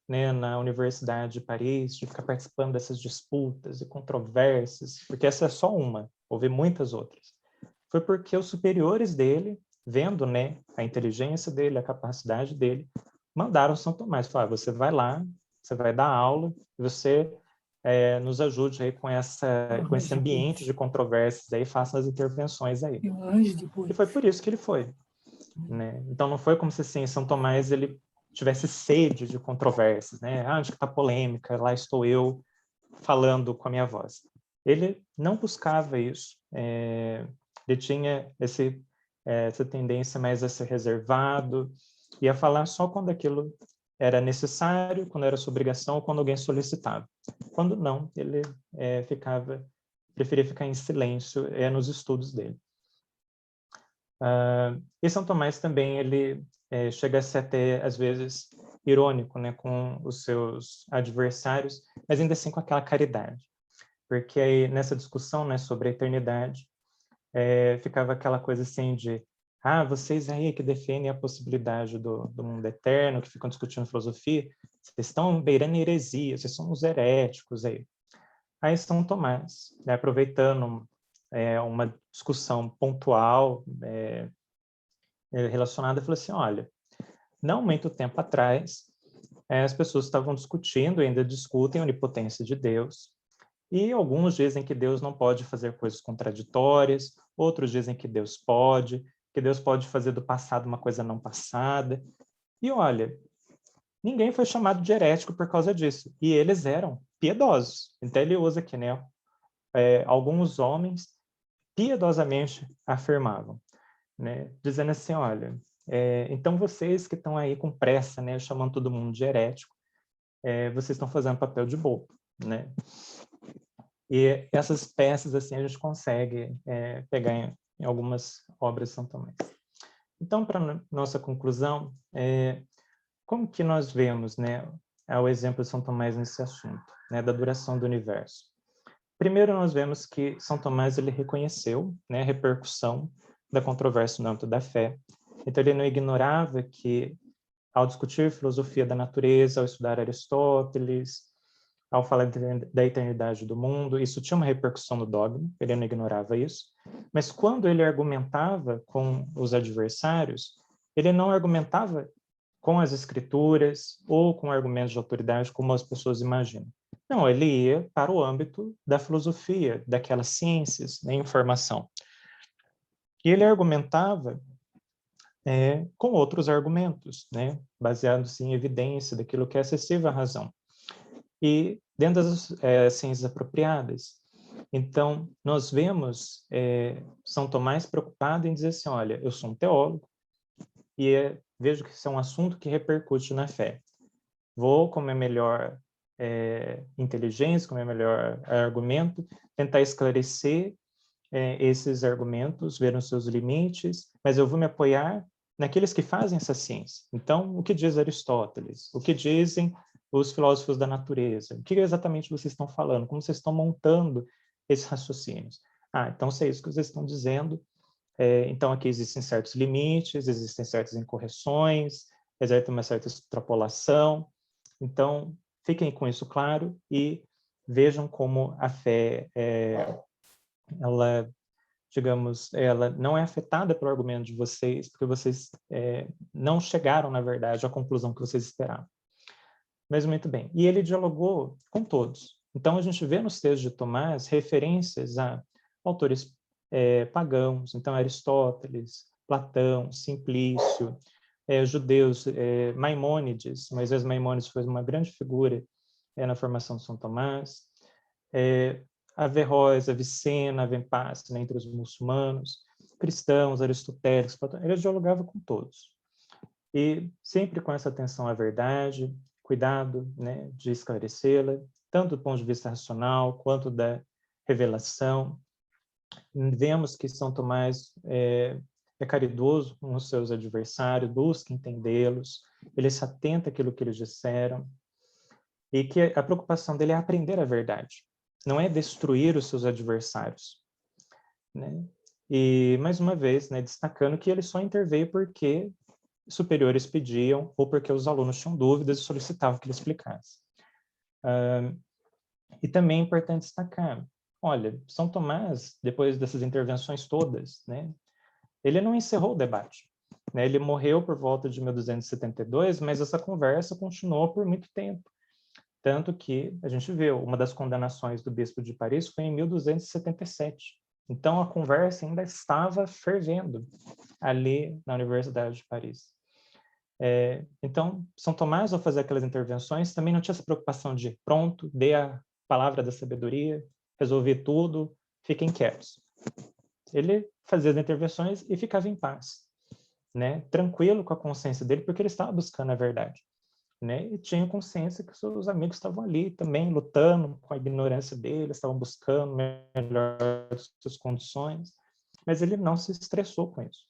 né, na Universidade de Paris, de ficar participando dessas disputas e controvérsias, porque essa é só uma, houve muitas outras, foi porque os superiores dele, vendo, né, a inteligência dele, a capacidade dele, mandaram São Tomás, falaram, você vai lá, você vai dar aula, você nos ajude aí com esse ambiente de controvérsias aí, faça as intervenções aí. E foi por isso que ele foi, né? Então não foi como se assim, São Tomás ele tivesse sede de controvérsias, né? Onde está a polêmica? Lá estou eu falando com a minha voz. Ele não buscava isso, ele tinha essa tendência mais a ser reservado e a falar só quando aquilo era necessário, quando era sua obrigação, ou quando alguém solicitava. Quando não, ele preferia ficar em silêncio nos estudos dele. E São Tomás também, ele chega a ser até, às vezes, irônico, né, com os seus adversários, mas ainda assim com aquela caridade. Porque aí, nessa discussão, né, sobre a eternidade, ficava aquela coisa assim de vocês aí que defendem a possibilidade do mundo eterno, que ficam discutindo filosofia, vocês estão beirando heresia, vocês são os heréticos aí. Aí São Tomás, né, aproveitando uma discussão pontual relacionada, falou assim, olha, não muito tempo atrás, as pessoas estavam discutindo, ainda discutem a onipotência de Deus, E alguns dizem que Deus não pode fazer coisas contraditórias, outros dizem que Deus pode fazer do passado uma coisa não passada. E olha, ninguém foi chamado de herético por causa disso. E eles eram piedosos. Então ele usa aqui, né? Alguns homens piedosamente afirmavam, né? Dizendo assim, olha, então vocês que estão aí com pressa, né? Chamando todo mundo de herético, vocês estão fazendo papel de bobo, né? E essas peças, assim, a gente consegue pegar em algumas obras de São Tomás. Então, para nossa conclusão, como que nós vemos, né, o exemplo de São Tomás nesse assunto, né, da duração do universo? Primeiro, nós vemos que São Tomás ele reconheceu, né, a repercussão da controvérsia no âmbito da fé. Então, ele não ignorava que, ao discutir filosofia da natureza, ao estudar Aristóteles, ao falar da eternidade do mundo, isso tinha uma repercussão no dogma, ele não ignorava isso, mas quando ele argumentava com os adversários, ele não argumentava com as escrituras ou com argumentos de autoridade, como as pessoas imaginam. Não, ele ia para o âmbito da filosofia, daquelas ciências, da informação. E ele argumentava com outros argumentos, né, baseados em evidência daquilo que é acessível à razão. E dentro das ciências apropriadas. Então, nós vemos São Tomás preocupado em dizer assim, olha, eu sou um teólogo e vejo que isso é um assunto que repercute na fé. Vou, com a minha melhor inteligência, com o meu melhor argumento, tentar esclarecer esses argumentos, ver os seus limites, mas eu vou me apoiar naqueles que fazem essa ciência. Então, o que diz Aristóteles? O que dizem os filósofos da natureza? O que exatamente vocês estão falando? Como vocês estão montando esses raciocínios? Então, se é isso que vocês estão dizendo, então aqui existem certos limites, existem certas incorreções, existe uma certa extrapolação. Então, fiquem com isso claro e vejam como a fé, ela, digamos, ela não é afetada pelo argumento de vocês, porque vocês não chegaram, na verdade, à conclusão que vocês esperavam. Mas muito bem. E ele dialogou com todos. Então, a gente vê nos textos de Tomás referências a autores pagãos, então Aristóteles, Platão, Simplício, judeus, Maimônides. Moisés Maimônides foi uma grande figura na formação de São Tomás. Averroes, Avicena, Avenpast, né, entre os muçulmanos, cristãos, aristotélicos, Platão. Ele dialogava com todos. E sempre com essa atenção à verdade, cuidado, né, de esclarecê-la, tanto do ponto de vista racional quanto da revelação. Vemos que São Tomás é caridoso com os seus adversários, busca entendê-los, ele se atenta àquilo que eles disseram, e que a preocupação dele é aprender a verdade, não é destruir os seus adversários, né? E, mais uma vez, né, destacando que ele só interveio porque superiores pediam ou porque os alunos tinham dúvidas e solicitavam que ele explicasse. E também é importante destacar, olha, São Tomás, depois dessas intervenções todas, né, ele não encerrou o debate. Né, ele morreu por volta de 1272, mas essa conversa continuou por muito tempo. Tanto que a gente viu, uma das condenações do bispo de Paris foi em 1277. Então, a conversa ainda estava fervendo ali na Universidade de Paris. Então, São Tomás, ao fazer aquelas intervenções, também não tinha essa preocupação de, pronto, dê a palavra da sabedoria, resolver tudo, fiquem quietos. Ele fazia as intervenções e ficava em paz, né? Tranquilo com a consciência dele, porque ele estava buscando a verdade. Né? E tinha consciência que seus amigos estavam ali também lutando com a ignorância dele, estavam buscando melhores suas condições, mas ele não se estressou com isso.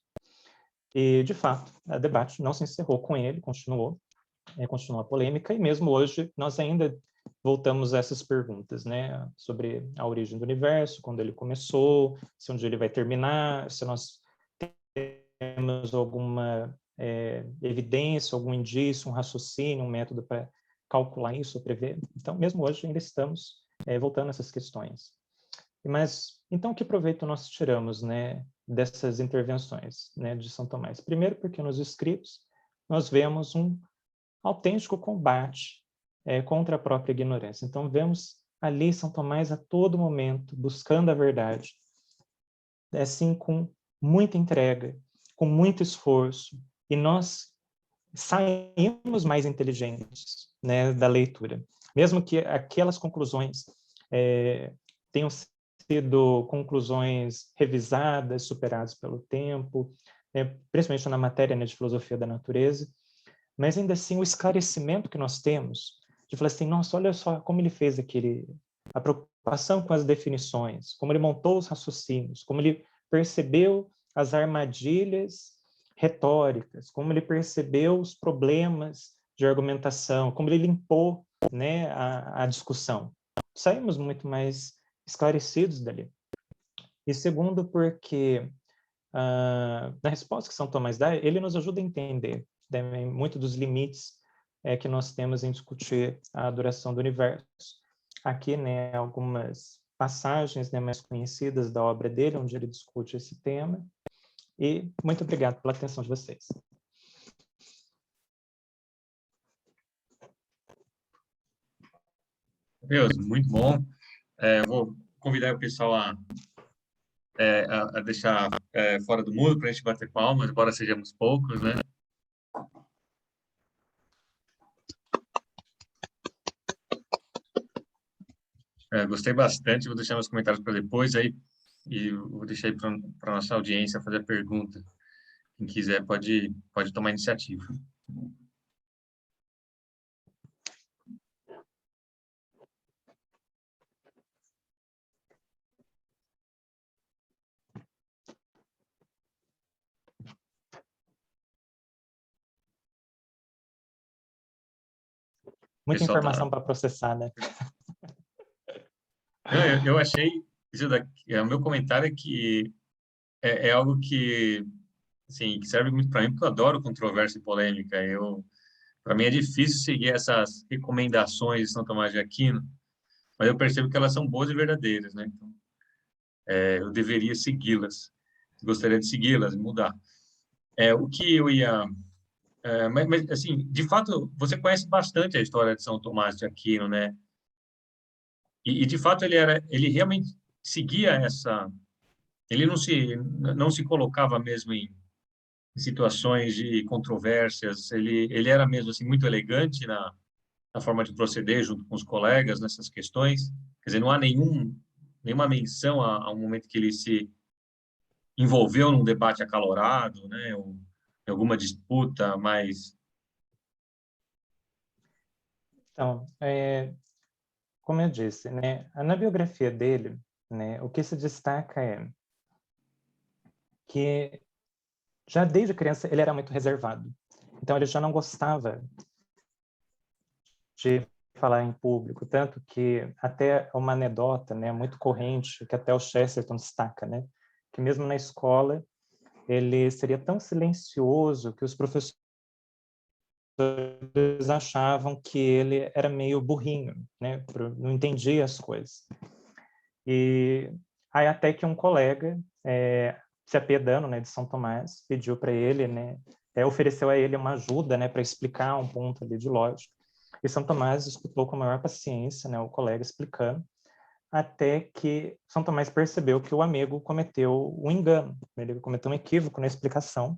E, de fato, o debate não se encerrou com ele, continuou a polêmica, e mesmo hoje nós ainda voltamos a essas perguntas, né, sobre a origem do universo, quando ele começou, se um dia ele vai terminar, se nós temos alguma evidência, algum indício, um raciocínio, um método para calcular isso, prever. Então, mesmo hoje, ainda estamos voltando a essas questões. Mas, então, que proveito nós tiramos, né, dessas intervenções, né, de São Tomás? Primeiro, porque nos escritos nós vemos um autêntico combate contra a própria ignorância. Então, vemos ali São Tomás a todo momento, buscando a verdade, assim, com muita entrega, com muito esforço, e nós saímos mais inteligentes, né, da leitura. Mesmo que aquelas conclusões tenham sido conclusões revisadas, superadas pelo tempo, principalmente na matéria, né, de filosofia da natureza, mas ainda assim o esclarecimento que nós temos de falar assim, nossa, olha só como ele fez a preocupação com as definições, como ele montou os raciocínios, como ele percebeu as armadilhas retóricas, como ele percebeu os problemas de argumentação, como ele limpou, né, a discussão. Saímos muito mais esclarecidos dali. E segundo, porque na resposta que São Tomás dá, ele nos ajuda a entender também muito dos limites que nós temos em discutir a duração do universo. Aqui, né, algumas passagens, né, mais conhecidas da obra dele, onde ele discute esse tema. E muito obrigado pela atenção de vocês. Deus, muito bom. Vou convidar o pessoal a deixar fora do muro para a gente bater palmas, embora sejamos poucos, né? Gostei bastante, vou deixar meus comentários para depois aí e vou deixar aí para a nossa audiência fazer a pergunta. Quem quiser pode tomar iniciativa. Muita informação para processar, né? Não, eu achei isso daqui, o meu comentário é que é algo que, assim, que serve muito para mim, porque eu adoro controvérsia e polêmica. Para mim é difícil seguir essas recomendações de São Tomás de Aquino, mas eu percebo que elas são boas e verdadeiras, né? Então, eu deveria segui-las, gostaria de segui-las, mudar. O que eu ia, mas, assim, de fato, você conhece bastante a história de São Tomás de Aquino, né? E de fato ele realmente seguia essa, ele não se colocava mesmo em situações de controvérsias, ele era mesmo assim muito elegante na forma de proceder junto com os colegas nessas questões. Quer dizer, não há nenhuma menção a um momento que ele se envolveu num debate acalorado, né, ou em alguma disputa mais. Então, como eu disse, né, na biografia dele, né, o que se destaca é que já desde criança ele era muito reservado. Então ele já não gostava de falar em público, tanto que até uma anedota, né, muito corrente, que até o Chesterton destaca, né, que mesmo na escola ele seria tão silencioso que os professores achavam que ele era meio burrinho, né, não entendia as coisas. E aí até que um colega, se apiedando, né, de São Tomás, pediu para ele, né, ofereceu a ele uma ajuda, né, para explicar um ponto ali de lógica. E São Tomás escutou com a maior paciência, né, o colega explicando, até que São Tomás percebeu que o amigo cometeu um engano, ele cometeu um equívoco na explicação.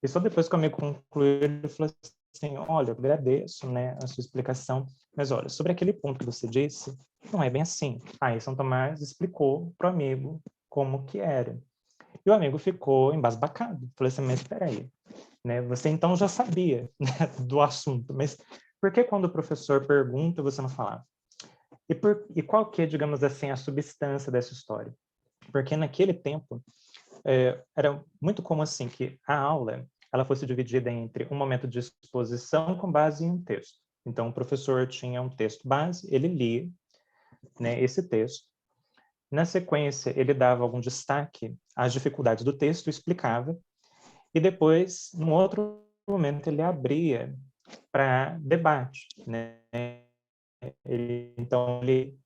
E só depois que o amigo concluiu, ele falou assim, olha, eu agradeço, né, a sua explicação, mas olha, sobre aquele ponto que você disse, não é bem assim. Aí São Tomás explicou para o amigo como que era. E o amigo ficou embasbacado. Falou assim, mas espera aí, né, você então já sabia, né, do assunto, mas por que quando o professor pergunta você não falava? E qual que é, digamos assim, a substância dessa história? Porque naquele tempo, era muito comum assim que a aula ela fosse dividida entre um momento de exposição com base em um texto. Então, o professor tinha um texto base, ele lia, né, esse texto. Na sequência, ele dava algum destaque às dificuldades do texto, explicava, e depois, num outro momento, ele abria para debate, né? Então, ele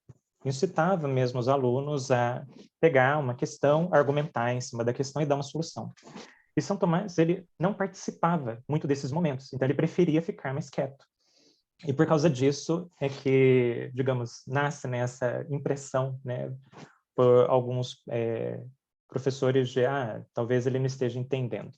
incitava mesmo os alunos a pegar uma questão, argumentar em cima da questão e dar uma solução. E São Tomás, ele não participava muito desses momentos, então ele preferia ficar mais quieto. E por causa disso é que, digamos, nasce nessa impressão, né, por alguns professores de, talvez ele não esteja entendendo.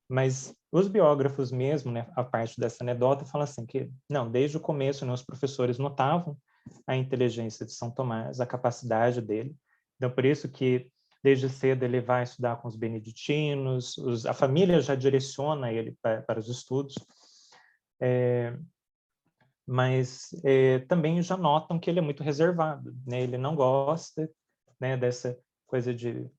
Mas os biógrafos mesmo, né, a parte dessa anedota, falam assim que, não, desde o começo, né, os professores notavam a inteligência de São Tomás, a capacidade dele. Então, por isso que, desde cedo, ele vai estudar com os beneditinos, a família já direciona ele para os estudos, mas também já notam que ele é muito reservado, né? Ele não gosta, né, dessa coisa de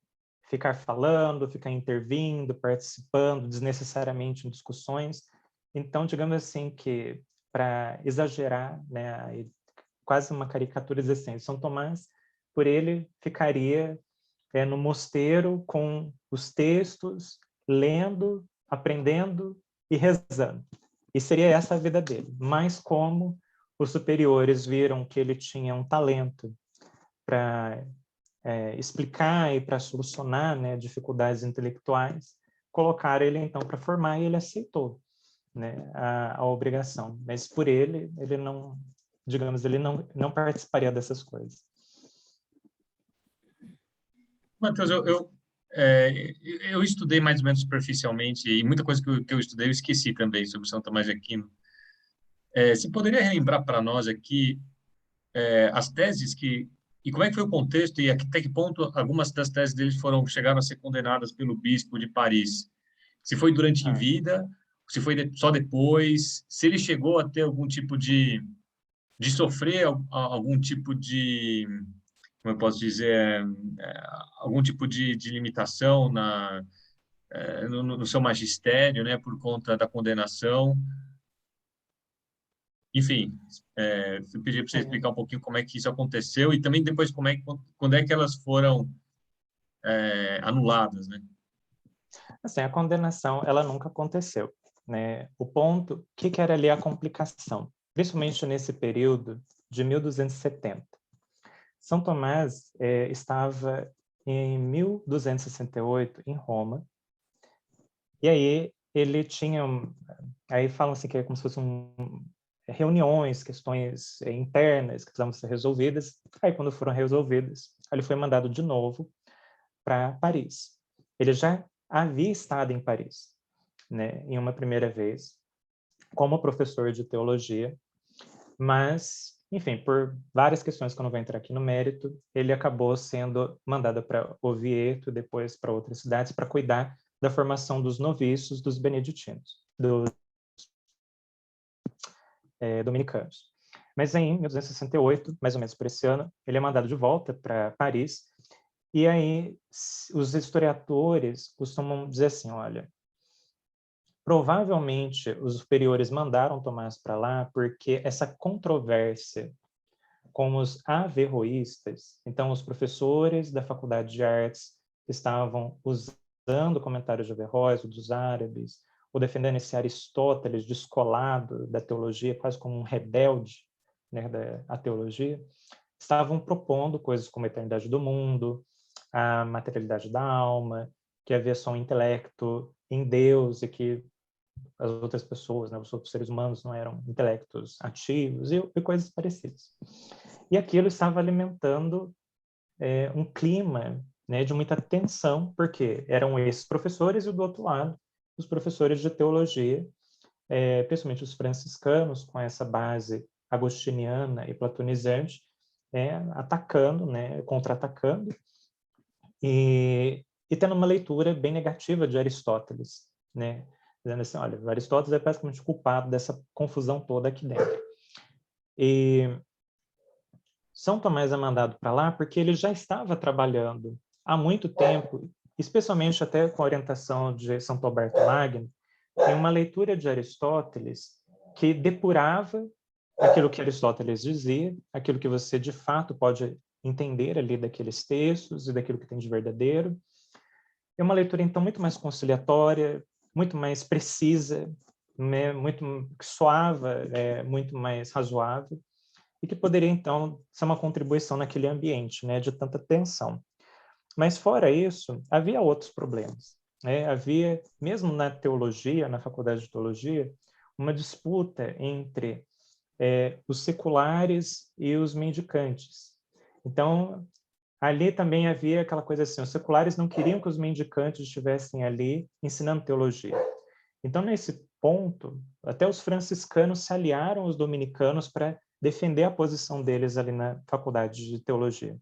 ficar falando, ficar intervindo, participando desnecessariamente em discussões. Então, digamos assim que, para exagerar, né, quase uma caricatura dizer assim, São Tomás, por ele, ficaria no mosteiro com os textos, lendo, aprendendo e rezando. E seria essa a vida dele. Mas como os superiores viram que ele tinha um talento para explicar e para solucionar, né, dificuldades intelectuais, colocaram ele então para formar e ele aceitou, né, a obrigação. Mas por ele não, digamos, ele não participaria dessas coisas. Matheus, eu estudei mais ou menos superficialmente e muita coisa que eu estudei eu esqueci também sobre São Tomás de Aquino. Você poderia relembrar para nós aqui as teses e como é que foi o contexto e até que ponto algumas das teses deles chegaram a ser condenadas pelo bispo de Paris? Se foi durante a vida, se foi só depois, se ele chegou a ter algum tipo de sofrer algum tipo de, como eu posso dizer, algum tipo de limitação no seu magistério, né, por conta da condenação. Enfim, eu pedi para você explicar um pouquinho como é que isso aconteceu e também depois quando é que elas foram anuladas, né? Assim, a condenação, ela nunca aconteceu, né? O ponto, o que era ali a complicação? Principalmente nesse período de 1270. São Tomás estava em 1268 em Roma, e aí ele tinha, aí falam assim que é como se fossem reuniões, questões internas que precisavam ser resolvidas. Aí quando foram resolvidas, ele foi mandado de novo para Paris. Ele já havia estado em Paris, né, em uma primeira vez, como professor de teologia, mas, enfim, por várias questões que eu não vou entrar aqui no mérito, ele acabou sendo mandado para Oviedo, depois para outras cidades, para cuidar da formação dos noviços dos beneditinos, dos dominicanos. Mas aí, em 1268, mais ou menos por esse ano, ele é mandado de volta para Paris, e aí os historiadores costumam dizer assim, olha, provavelmente os superiores mandaram Tomás para lá porque essa controvérsia com os averroístas, então os professores da Faculdade de Artes estavam usando comentários de Averroes, dos árabes, ou defendendo esse Aristóteles descolado da teologia, quase como um rebelde, né, da teologia, estavam propondo coisas como a eternidade do mundo, a materialidade da alma, que havia só um intelecto em Deus e que as outras pessoas, né, os outros seres humanos não eram intelectos ativos e coisas parecidas. E aquilo estava alimentando um clima, né, de muita tensão, porque eram esses professores e do outro lado os professores de teologia, principalmente os franciscanos, com essa base agostiniana e platonizante, atacando, né, contra-atacando, e tendo uma leitura bem negativa de Aristóteles, né, dizendo assim, olha, Aristóteles é praticamente culpado dessa confusão toda aqui dentro. E São Tomás é mandado para lá porque ele já estava trabalhando há muito tempo, especialmente até com a orientação de São Alberto Magno, em uma leitura de Aristóteles que depurava aquilo que Aristóteles dizia, aquilo que você de fato pode entender ali daqueles textos e daquilo que tem de verdadeiro. É uma leitura então muito mais conciliatória, muito mais precisa, né, muito que soava, muito mais razoável, e que poderia, então, ser uma contribuição naquele ambiente, né, de tanta tensão. Mas, fora isso, havia outros problemas, né? Havia, mesmo na teologia, na faculdade de teologia, uma disputa entre os seculares e os mendicantes. Então, ali também havia aquela coisa assim, os seculares não queriam que os mendicantes estivessem ali ensinando teologia. Então, nesse ponto, até os franciscanos se aliaram aos dominicanos para defender a posição deles ali na faculdade de teologia.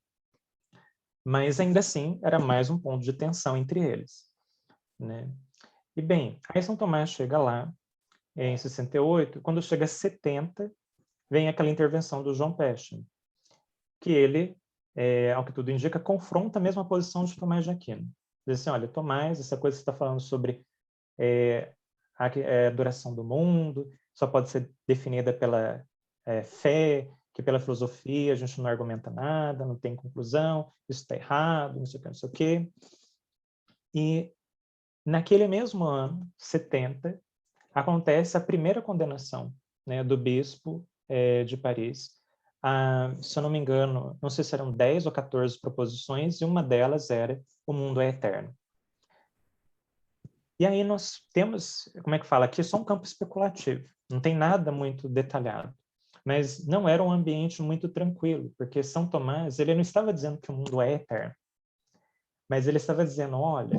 Mas, ainda assim, era mais um ponto de tensão entre eles, né? E, bem, aí São Tomás chega lá, em 68, quando chega a 70, vem aquela intervenção do João Pesce, que ele, ao que tudo indica, confronta a mesma posição de Tomás de Aquino. Diz assim, olha, Tomás, essa coisa que você está falando sobre a duração do mundo, só pode ser definida pela fé, que pela filosofia a gente não argumenta nada, não tem conclusão, isso está errado, não sei o que, não sei o que. E naquele mesmo ano, 70, acontece a primeira condenação, né, do bispo de Paris. Se eu não me engano, não sei se eram 10 ou 14 proposições, e uma delas era o mundo é eterno. E aí nós temos, como é que fala? Aqui é só um campo especulativo, não tem nada muito detalhado. Mas não era um ambiente muito tranquilo, porque São Tomás, ele não estava dizendo que o mundo é eterno, mas ele estava dizendo, olha,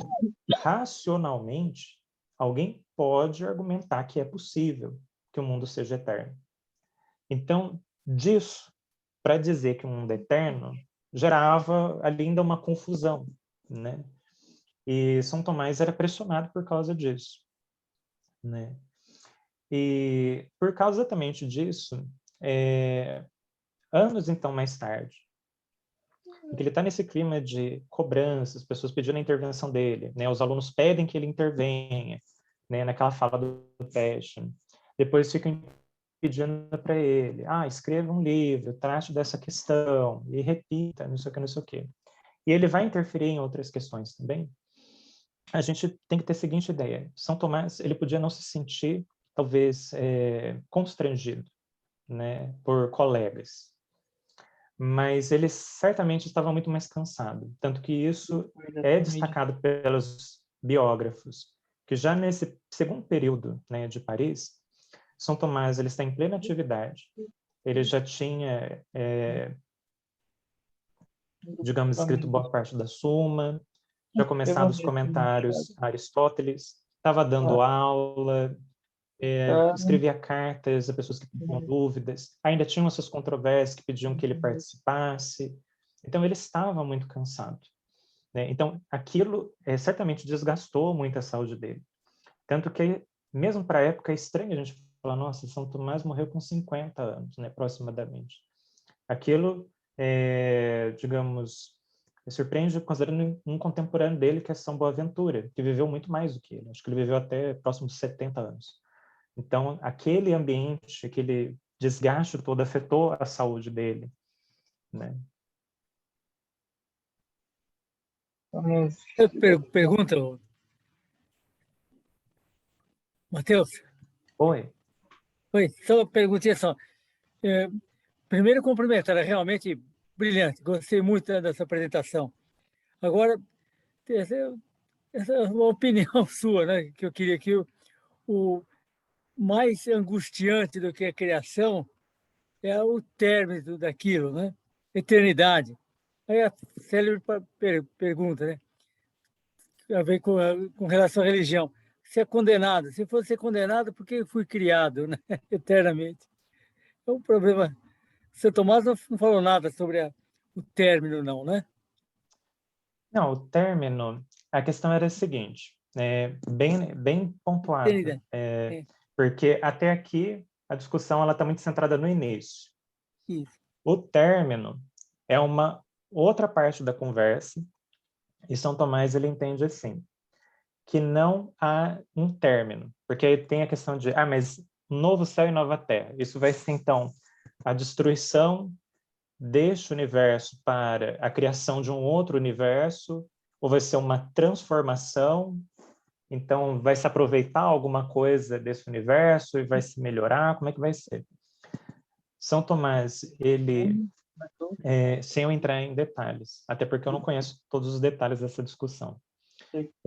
racionalmente, alguém pode argumentar que é possível que o mundo seja eterno. Então, disso, para dizer que o mundo é eterno, gerava ali ainda uma confusão, né? E São Tomás era pressionado por causa disso, né? E por causa exatamente disso, anos então mais tarde, em que ele está nesse clima de cobrança, as pessoas pedindo a intervenção dele, né? Os alunos pedem que ele intervenha, né? Naquela fala do Pesce. Depois ficam pedindo para ele, escreva um livro, trate dessa questão e repita, não sei o que, não sei o que. E ele vai interferir em outras questões também. A gente tem que ter a seguinte ideia: São Tomás, ele podia não se sentir talvez constrangido, né, por colegas, mas ele certamente estava muito mais cansado, tanto que isso é destacado pelos biógrafos, que já nesse segundo período, né, de Paris, São Tomás ele está em plena atividade, ele já tinha, digamos, escrito boa parte da Suma, já começado os comentários a Aristóteles, estava dando aula, escrevia cartas a pessoas que tinham dúvidas, ainda tinham essas controvérsias que pediam que ele participasse, então ele estava muito cansado, né? Então aquilo certamente desgastou muito a saúde dele, tanto que mesmo para a época é estranho a gente falar, nossa, São Tomás morreu com 50 anos, né, aproximadamente. Aquilo, digamos, me surpreende considerando um contemporâneo dele, que é São Boaventura, que viveu muito mais do que ele. Acho que ele viveu até próximo de 70 anos. Então, aquele ambiente, aquele desgaste todo afetou a saúde dele, né? Pergunta, Matheus. Oi. Oi, só uma perguntinha só. Primeiro, cumprimentar, é realmente brilhante. Gostei muito dessa apresentação. Agora, essa é uma opinião sua, né? Que eu queria que o mais angustiante do que a criação é o término daquilo, né? Eternidade. Aí a célebre pergunta, né? A ver com relação à religião. Se é condenado, se fosse ser condenado, por que eu fui criado, né? Eternamente? É um problema. São Tomás não falou nada sobre o término, não, né? Não, o término, a questão era a seguinte, bem pontuada, porque até aqui a discussão ela está muito centrada no início. Isso. O término é uma outra parte da conversa, e São Tomás ele entende assim, que não há um término, porque aí tem a questão de, mas novo céu e nova terra, isso vai ser então a destruição deste universo para a criação de um outro universo, ou vai ser uma transformação, então vai se aproveitar alguma coisa desse universo e vai se melhorar, como é que vai ser? São Tomás, ele, sem eu entrar em detalhes, até porque eu não conheço todos os detalhes dessa discussão,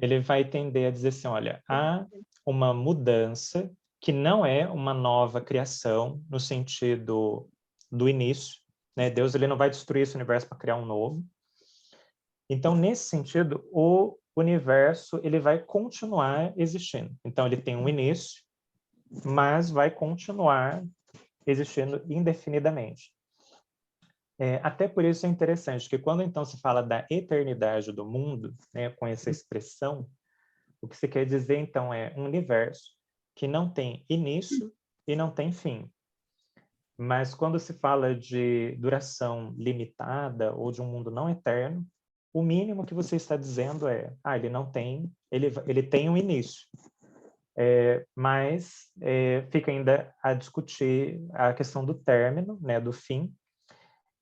ele vai tender a dizer assim, olha, há uma mudança que não é uma nova criação no sentido do início, né? Deus ele não vai destruir esse universo para criar um novo. Então, nesse sentido, o universo ele vai continuar existindo. Então, ele tem um início, mas vai continuar existindo indefinidamente. Até por isso é interessante que quando então se fala da eternidade do mundo, né, com essa expressão, o que se quer dizer então é um universo que não tem início e não tem fim. Mas quando se fala de duração limitada ou de um mundo não eterno, o mínimo que você está dizendo é, ele não tem, ele tem um início. Mas fica ainda a discutir a questão do término, né, do fim.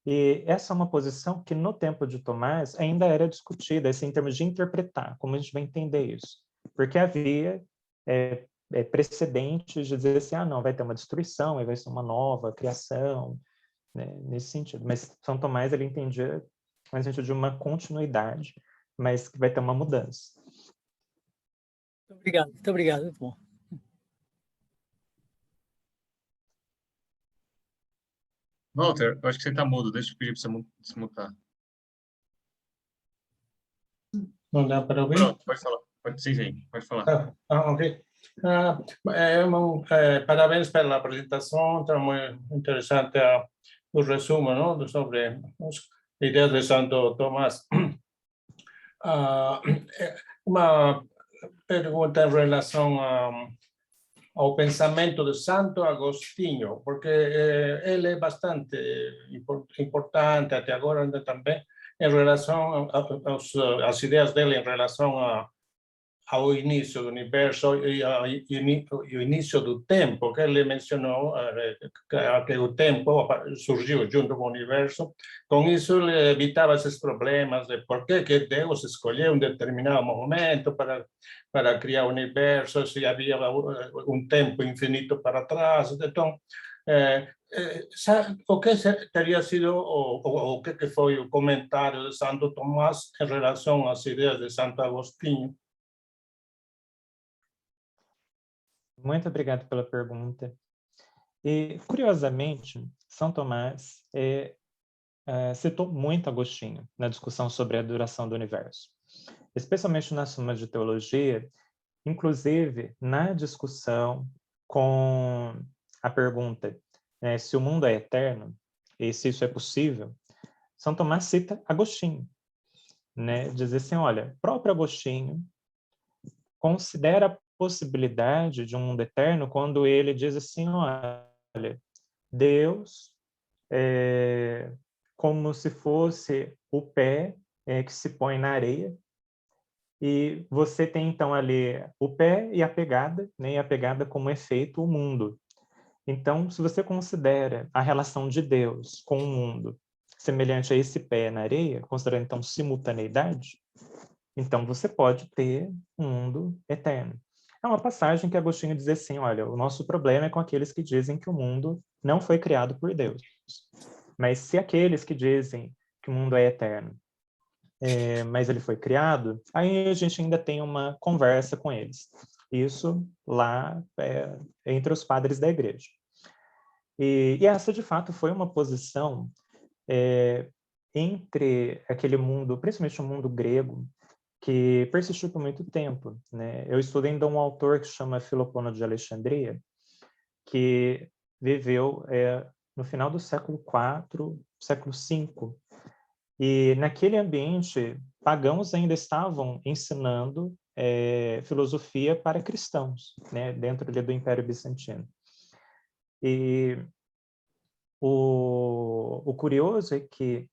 E essa é uma posição que no tempo de Tomás ainda era discutida, assim, em termos de interpretar, como a gente vai entender isso. Porque havia precedentes de dizer assim, não, vai ter uma destruição, e vai ser uma nova criação, né, nesse sentido. Mas São Tomás, ele entendia no sentido de uma continuidade, mas que vai ter uma mudança. Muito obrigado, muito bom. Walter, eu acho que você está mudo. Deixa eu pedir para você desmutar. Não dá para ouvir? Pronto, pode falar. Pode falar. Ok. Parabéns pela apresentação, está muito interessante o resumo, não, sobre as ideias de Santo Tomás. Uma pergunta em relação ao pensamento de Santo Agostinho, porque ele é bastante importante até agora ainda também em relação às ideias dele em relação ao início do universo e ao início do tempo, que ele mencionou que o tempo surgiu junto com o universo. Com isso, ele evitava esses problemas de por que Deus escolheu um determinado momento para criar o universo, se havia um tempo infinito para trás. Então, o que teria sido, o que foi o comentário de Santo Tomás em relação às ideias de Santo Agostinho? Muito obrigado pela pergunta. E, curiosamente, São Tomás citou muito Agostinho na discussão sobre a duração do universo, especialmente na Suma de Teologia, inclusive na discussão com a pergunta se o mundo é eterno e se isso é possível. São Tomás cita Agostinho, né? Diz assim, olha, próprio Agostinho considera a possibilidade de um mundo eterno quando ele diz assim, olha, Deus é como se fosse o pé que se põe na areia, e você tem então ali o pé e a pegada, né, e a pegada como efeito o mundo. Então, se você considera a relação de Deus com o mundo semelhante a esse pé na areia, considerando então simultaneidade, então você pode ter um mundo eterno. É uma passagem que Agostinho diz assim, olha, o nosso problema é com aqueles que dizem que o mundo não foi criado por Deus. Mas se aqueles que dizem que o mundo é eterno, mas ele foi criado, aí a gente ainda tem uma conversa com eles. Isso lá entre os padres da igreja. E essa, de fato, foi uma posição entre aquele mundo, principalmente o mundo grego, que persistiu por muito tempo, né? Eu estudei ainda um autor que se chama Filopono de Alexandria, que viveu no final do século IV, século V, e naquele ambiente, pagãos ainda estavam ensinando filosofia para cristãos, né? Dentro do Império Bizantino. E o curioso é que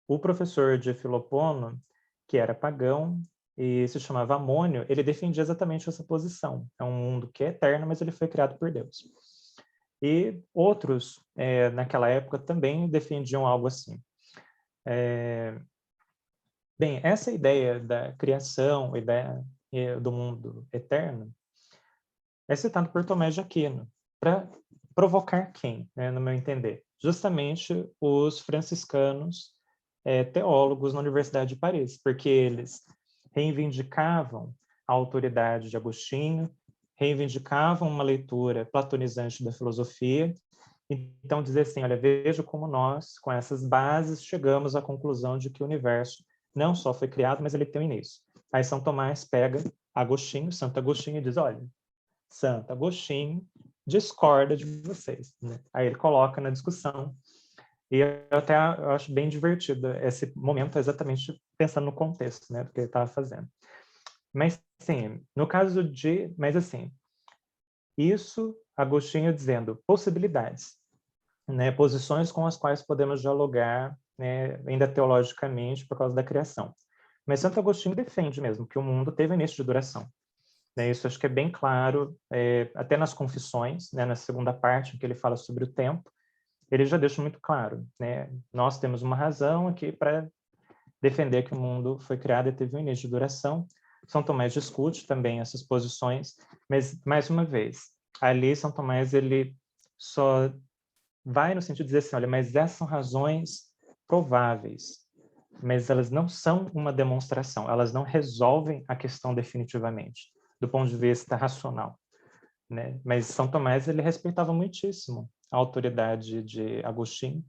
o professor de Filopono, que era pagão e se chamava Amônio, ele defendia exatamente essa posição. É um mundo que é eterno, mas ele foi criado por Deus. E outros, naquela época, também defendiam algo assim. Bem, essa ideia da criação e do mundo eterno é citado por Tomé de Aquino, para provocar quem, né, no meu entender? Justamente os franciscanos teólogos na Universidade de Paris, porque eles reivindicavam a autoridade de Agostinho, reivindicavam uma leitura platonizante da filosofia. Então, dizer assim, olha, veja como nós, com essas bases, chegamos à conclusão de que o universo não só foi criado, mas ele tem um início. Aí São Tomás pega Agostinho, Santo Agostinho, e diz, olha, Santo Agostinho discorda de vocês, né? Aí ele coloca na discussão. E eu acho bem divertido esse momento, exatamente pensando no contexto, né, do que ele estava fazendo. Mas, sim, no caso de... Mas, assim, isso, Agostinho dizendo possibilidades, né, posições com as quais podemos dialogar, né, ainda teologicamente, por causa da criação. Mas Santo Agostinho defende mesmo que o mundo teve início de duração. Né, isso acho que é bem claro, até nas Confissões, né, na segunda parte, em que ele fala sobre o tempo, ele já deixa muito claro, né, nós temos uma razão aqui para defender que o mundo foi criado e teve um início de duração. São Tomás discute também essas posições, mas, mais uma vez, ali São Tomás ele só vai no sentido de dizer assim, olha, mas essas são razões prováveis, mas elas não são uma demonstração, elas não resolvem a questão definitivamente, do ponto de vista racional, né? Mas São Tomás ele respeitava muitíssimo a autoridade de Agostinho,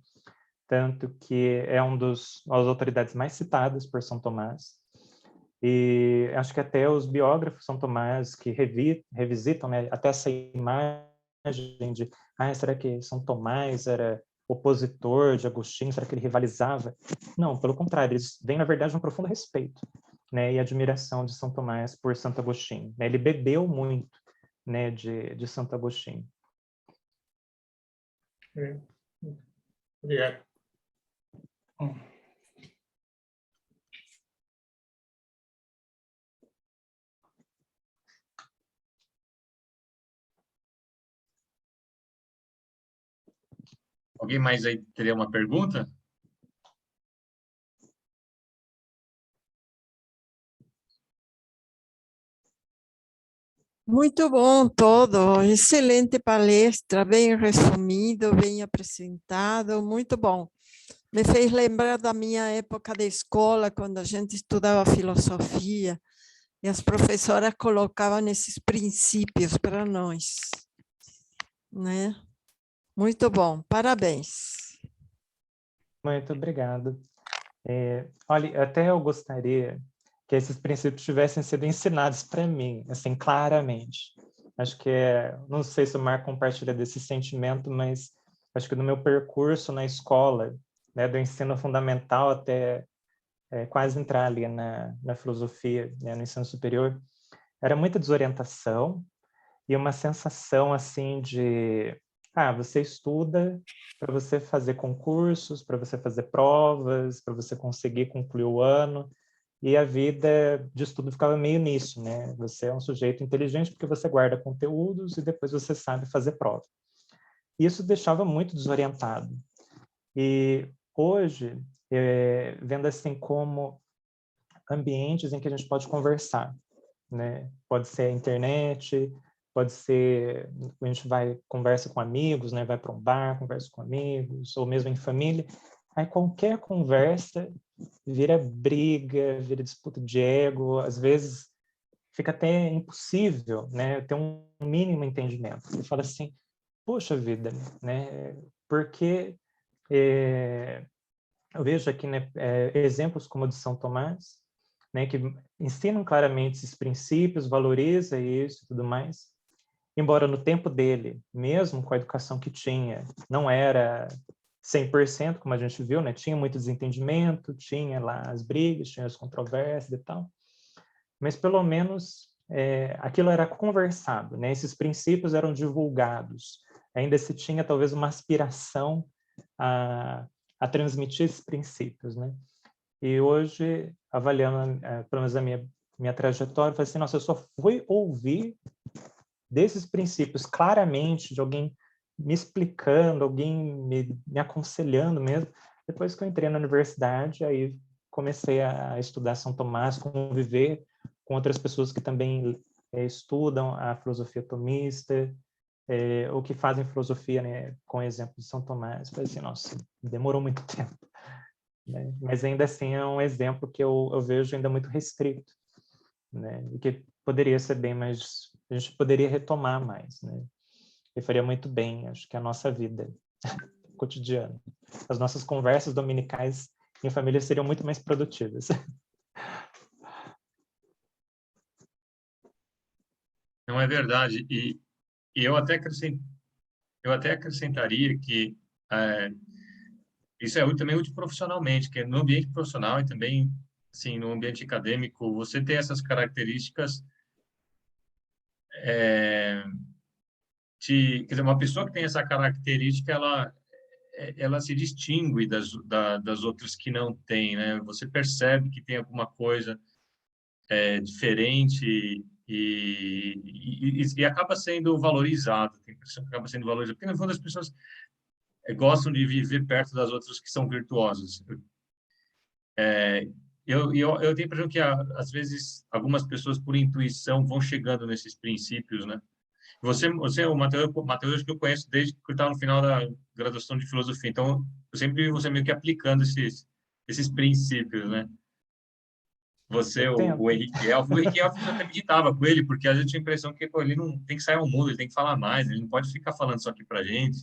tanto que é das autoridades mais citadas por São Tomás, e acho que até os biógrafos de São Tomás que revisitam, né, até essa imagem de será que São Tomás era opositor de Agostinho, será que ele rivalizava? Não, pelo contrário, eles veem, na verdade, um profundo respeito, né, e admiração de São Tomás por Santo Agostinho. Ele bebeu muito, né, de Santo Agostinho. Obrigado. Alguém mais aí teria uma pergunta? Muito bom todo, excelente palestra, bem resumido, bem apresentado, muito bom. Me fez lembrar da minha época de escola, quando a gente estudava filosofia, e as professoras colocavam esses princípios para nós, né? Muito bom, parabéns. Muito obrigado. Olha, até eu gostaria que esses princípios tivessem sido ensinados para mim, assim, claramente. Acho que não sei se o Marco compartilha desse sentimento, mas acho que no meu percurso na escola, né, do ensino fundamental até quase entrar ali na filosofia, né, no ensino superior, era muita desorientação e uma sensação assim de você estuda para você fazer concursos, para você fazer provas, para você conseguir concluir o ano, e a vida de estudo ficava meio nisso, né? Você é um sujeito inteligente porque você guarda conteúdos e depois você sabe fazer prova. Isso deixava muito desorientado. E hoje, vendo assim como ambientes em que a gente pode conversar, né? Pode ser a internet, pode ser a gente conversa com amigos, né? Vai para um bar, conversa com amigos, ou mesmo em família. Aí qualquer conversa vira briga, vira disputa de ego, às vezes fica até impossível, né? Ter um mínimo entendimento. Você fala assim, poxa vida, né? Porque eu vejo aqui, né, exemplos como o de São Tomás, né, que ensinam claramente esses princípios, valoriza isso e tudo mais, embora no tempo dele, mesmo com a educação que tinha, não era 100%, como a gente viu, né, tinha muito desentendimento, tinha lá as brigas, tinha as controvérsias e tal, mas pelo menos aquilo era conversado, né, esses princípios eram divulgados, ainda se tinha talvez uma aspiração a transmitir esses princípios, né? E hoje, avaliando, pelo menos a minha trajetória, eu falei assim, nossa, eu só fui ouvir desses princípios claramente, de alguém me explicando, alguém me aconselhando mesmo, depois que eu entrei na universidade, aí comecei a estudar São Tomás, conviver com outras pessoas que também estudam a filosofia tomista, ou que fazem filosofia, né, com o exemplo de São Tomás. Falei assim, nossa, demorou muito tempo. Né? Mas ainda assim é um exemplo que eu vejo ainda muito restrito, né? E que poderia ser bem mais a gente poderia retomar mais, né? E faria muito bem, acho que a nossa vida cotidiana. As nossas conversas dominicais em família seriam muito mais produtivas. Não é verdade. E eu até acrescentaria que isso é também útil profissionalmente, que é no ambiente profissional e também assim, no ambiente acadêmico, você ter essas características quer dizer, uma pessoa que tem essa característica, ela se distingue das outras que não têm, né? Você percebe que tem alguma coisa diferente e acaba sendo valorizado, tem impressão que acaba sendo valorizado, porque no fundo as pessoas gostam de viver perto das outras que são virtuosas. Eu tenho a impressão que às vezes algumas pessoas por intuição vão chegando nesses princípios, né? O Matheus, acho que eu conheço desde que eu estava no final da graduação de filosofia, então eu sempre vi você meio que aplicando esses princípios, né? Você, Eu o tento. Henrique Elf, eu até meditava com ele, porque às vezes eu tinha a impressão que pô, ele não tem que sair ao mundo, ele tem que falar mais, ele não pode ficar falando só aqui pra gente.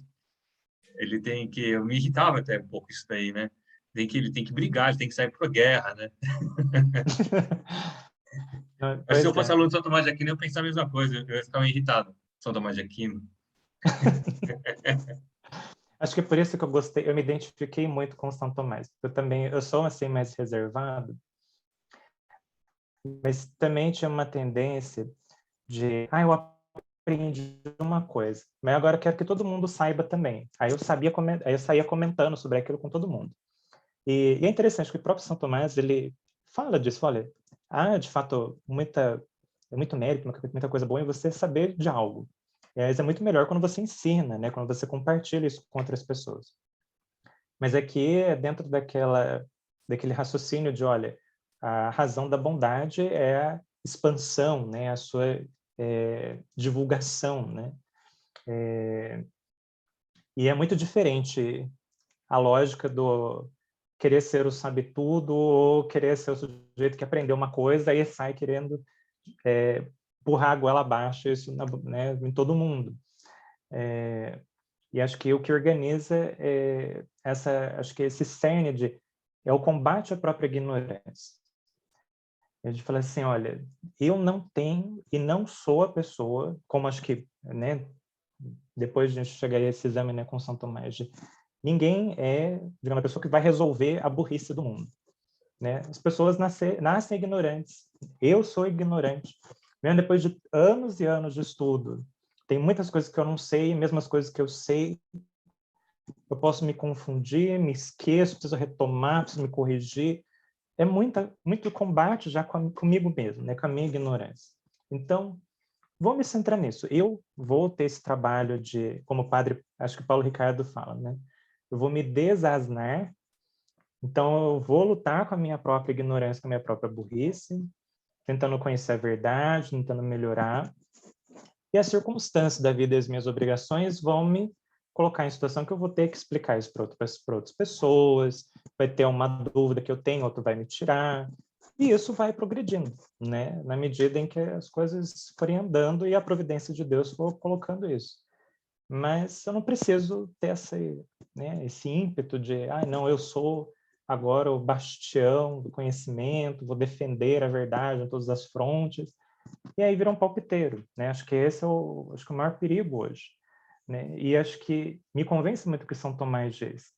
Ele tem que, eu me irritava até um pouco isso daí, né? Ele tem que brigar, ele tem que sair pra guerra, né? Não, Mas se eu pois fosse é. aluno de São Tomás de Aquino, eu pensava a mesma coisa, eu ia ficar irritado. São Tomás de Aquino. Acho que é por isso que eu gostei, eu me identifiquei muito com São Tomás. Eu sou assim mais reservado, mas também tinha uma tendência de, eu aprendi uma coisa, mas agora eu quero que todo mundo saiba também. Aí eu saía comentando sobre aquilo com todo mundo. E é interessante que o próprio São Tomás, ele fala disso, olha, de fato, é muito mérito, muita coisa boa em você saber de algo. Mas é muito melhor quando você ensina, né? Quando você compartilha isso com outras pessoas. Mas aqui é dentro daquele raciocínio de, olha, a razão da bondade é a expansão, né? A sua divulgação, né? E é muito diferente a lógica do querer ser o sabe-tudo ou querer ser o sujeito que aprendeu uma coisa e sai querendo empurrar a goela abaixo isso né, em todo mundo. E acho que o que organiza acho que esse cerne é o combate à própria ignorância. A gente fala assim, olha, eu não tenho e não sou a pessoa, como acho que, né, depois de a gente chegar a esse exame, né, com São Tomás, ninguém é, digamos, a pessoa que vai resolver a burrice do mundo, né? As pessoas nascem ignorantes. Eu sou ignorante. Mesmo depois de anos e anos de estudo, tem muitas coisas que eu não sei, mesmo as coisas que eu sei, eu posso me confundir, me esqueço, preciso retomar, preciso me corrigir. É muito combate já comigo mesmo, né? Com a minha ignorância. Então, vou me centrar nisso. Eu vou ter esse trabalho como o padre, acho que Paulo Ricardo fala, né? Eu vou me desasnar, então eu vou lutar com a minha própria ignorância, com a minha própria burrice, tentando conhecer a verdade, tentando melhorar. E as circunstâncias da vida e as minhas obrigações vão me colocar em situação que eu vou ter que explicar isso para outras pessoas, vai ter uma dúvida que eu tenho, outro vai me tirar, e isso vai progredindo, né? Na medida em que as coisas forem andando e a providência de Deus for colocando isso. Mas eu não preciso ter esse ímpeto de, não, eu sou agora o bastião do conhecimento, vou defender a verdade em todas as frontes, e aí vira um palpiteiro, né? Acho que esse é o maior perigo hoje, né? E acho que me convence muito que São Tomás diz,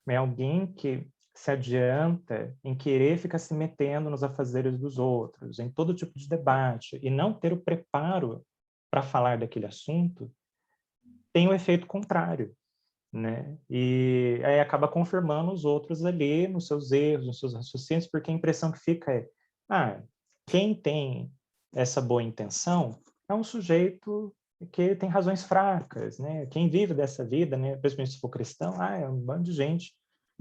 é alguém que se adianta em querer ficar se metendo nos afazeres dos outros, em todo tipo de debate, e não ter o preparo para falar daquele assunto, tem um efeito contrário, né? E aí acaba confirmando os outros ali nos seus erros, nos seus raciocínios, porque a impressão que fica quem tem essa boa intenção é um sujeito que tem razões fracas, né? Quem vive dessa vida, né, principalmente se for cristão, é um bando de gente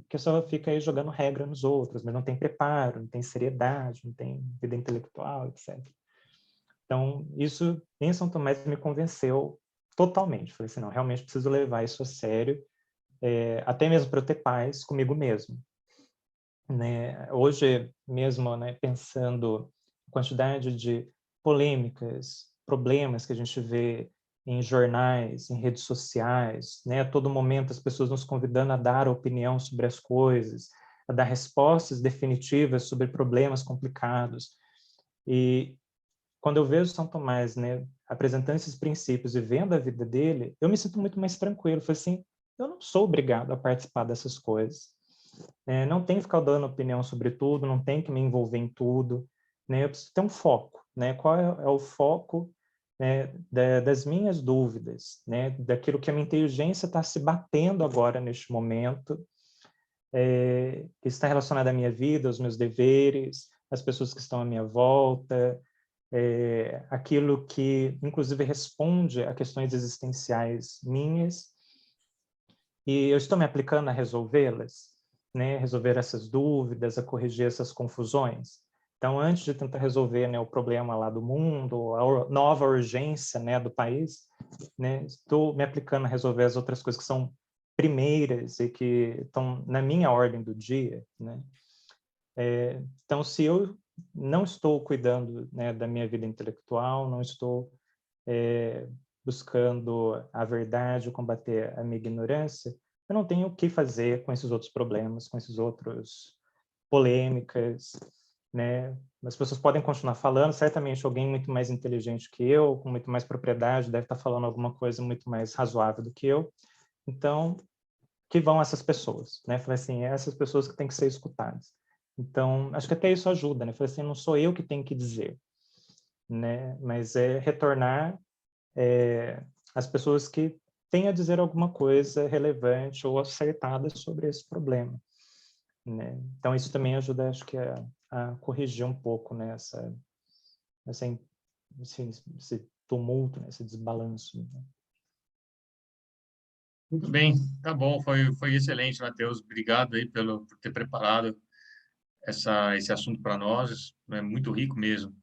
que só fica aí jogando regra nos outros, mas não tem preparo, não tem seriedade, não tem vida intelectual, etc. Então, isso em São Tomás me convenceu totalmente. Falei assim, não, realmente preciso levar isso a sério, até mesmo para eu ter paz comigo mesmo. Né? Hoje mesmo, né, pensando a quantidade de polêmicas problemas que a gente vê em jornais, em redes sociais, né? A todo momento as pessoas nos convidando a dar opinião sobre as coisas, a dar respostas definitivas sobre problemas complicados. E quando eu vejo São Tomás, né, apresentando esses princípios e vendo a vida dele, eu me sinto muito mais tranquilo. Falei assim, eu não sou obrigado a participar dessas coisas. Não tenho que ficar dando opinião sobre tudo, não tenho que me envolver em tudo. Né? Eu preciso ter um foco. Né? Qual é o foco, né, das minhas dúvidas, né? Daquilo que a minha inteligência está se batendo agora neste momento, que está relacionado à minha vida, aos meus deveres, às pessoas que estão à minha volta, aquilo que, inclusive, responde a questões existenciais minhas, e eu estou me aplicando a resolvê-las, né? Resolver essas dúvidas, a corrigir essas confusões. Então, antes de tentar resolver, né, o problema lá do mundo, a nova urgência, né, do país, né, estou me aplicando a resolver as outras coisas que são primeiras e que estão na minha ordem do dia, né? Então, se eu não estou cuidando, né, da minha vida intelectual, não estou buscando a verdade, combater a minha ignorância, eu não tenho o que fazer com esses outros problemas, com esses outros polêmicas, né? As pessoas podem continuar falando, certamente alguém muito mais inteligente que eu, com muito mais propriedade, deve estar falando alguma coisa muito mais razoável do que eu. Então, que vão essas pessoas, né? Falei assim, essas pessoas que têm que ser escutadas. Então, acho que até isso ajuda, né? Falei assim, não sou eu que tenho que dizer, né? Mas é retornar as pessoas que têm a dizer alguma coisa relevante ou acertada sobre esse problema, né? Então, isso também ajuda, acho que, a corrigir um pouco, né, esse tumulto, né, esse desbalanço. Né? Muito bem, tá bom, foi excelente, Matheus. Obrigado aí por ter preparado esse assunto para nós, é muito rico mesmo.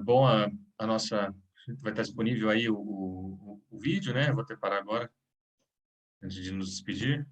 Bom, a nossa vai estar disponível aí o vídeo, né? Vou preparar agora antes de nos despedir.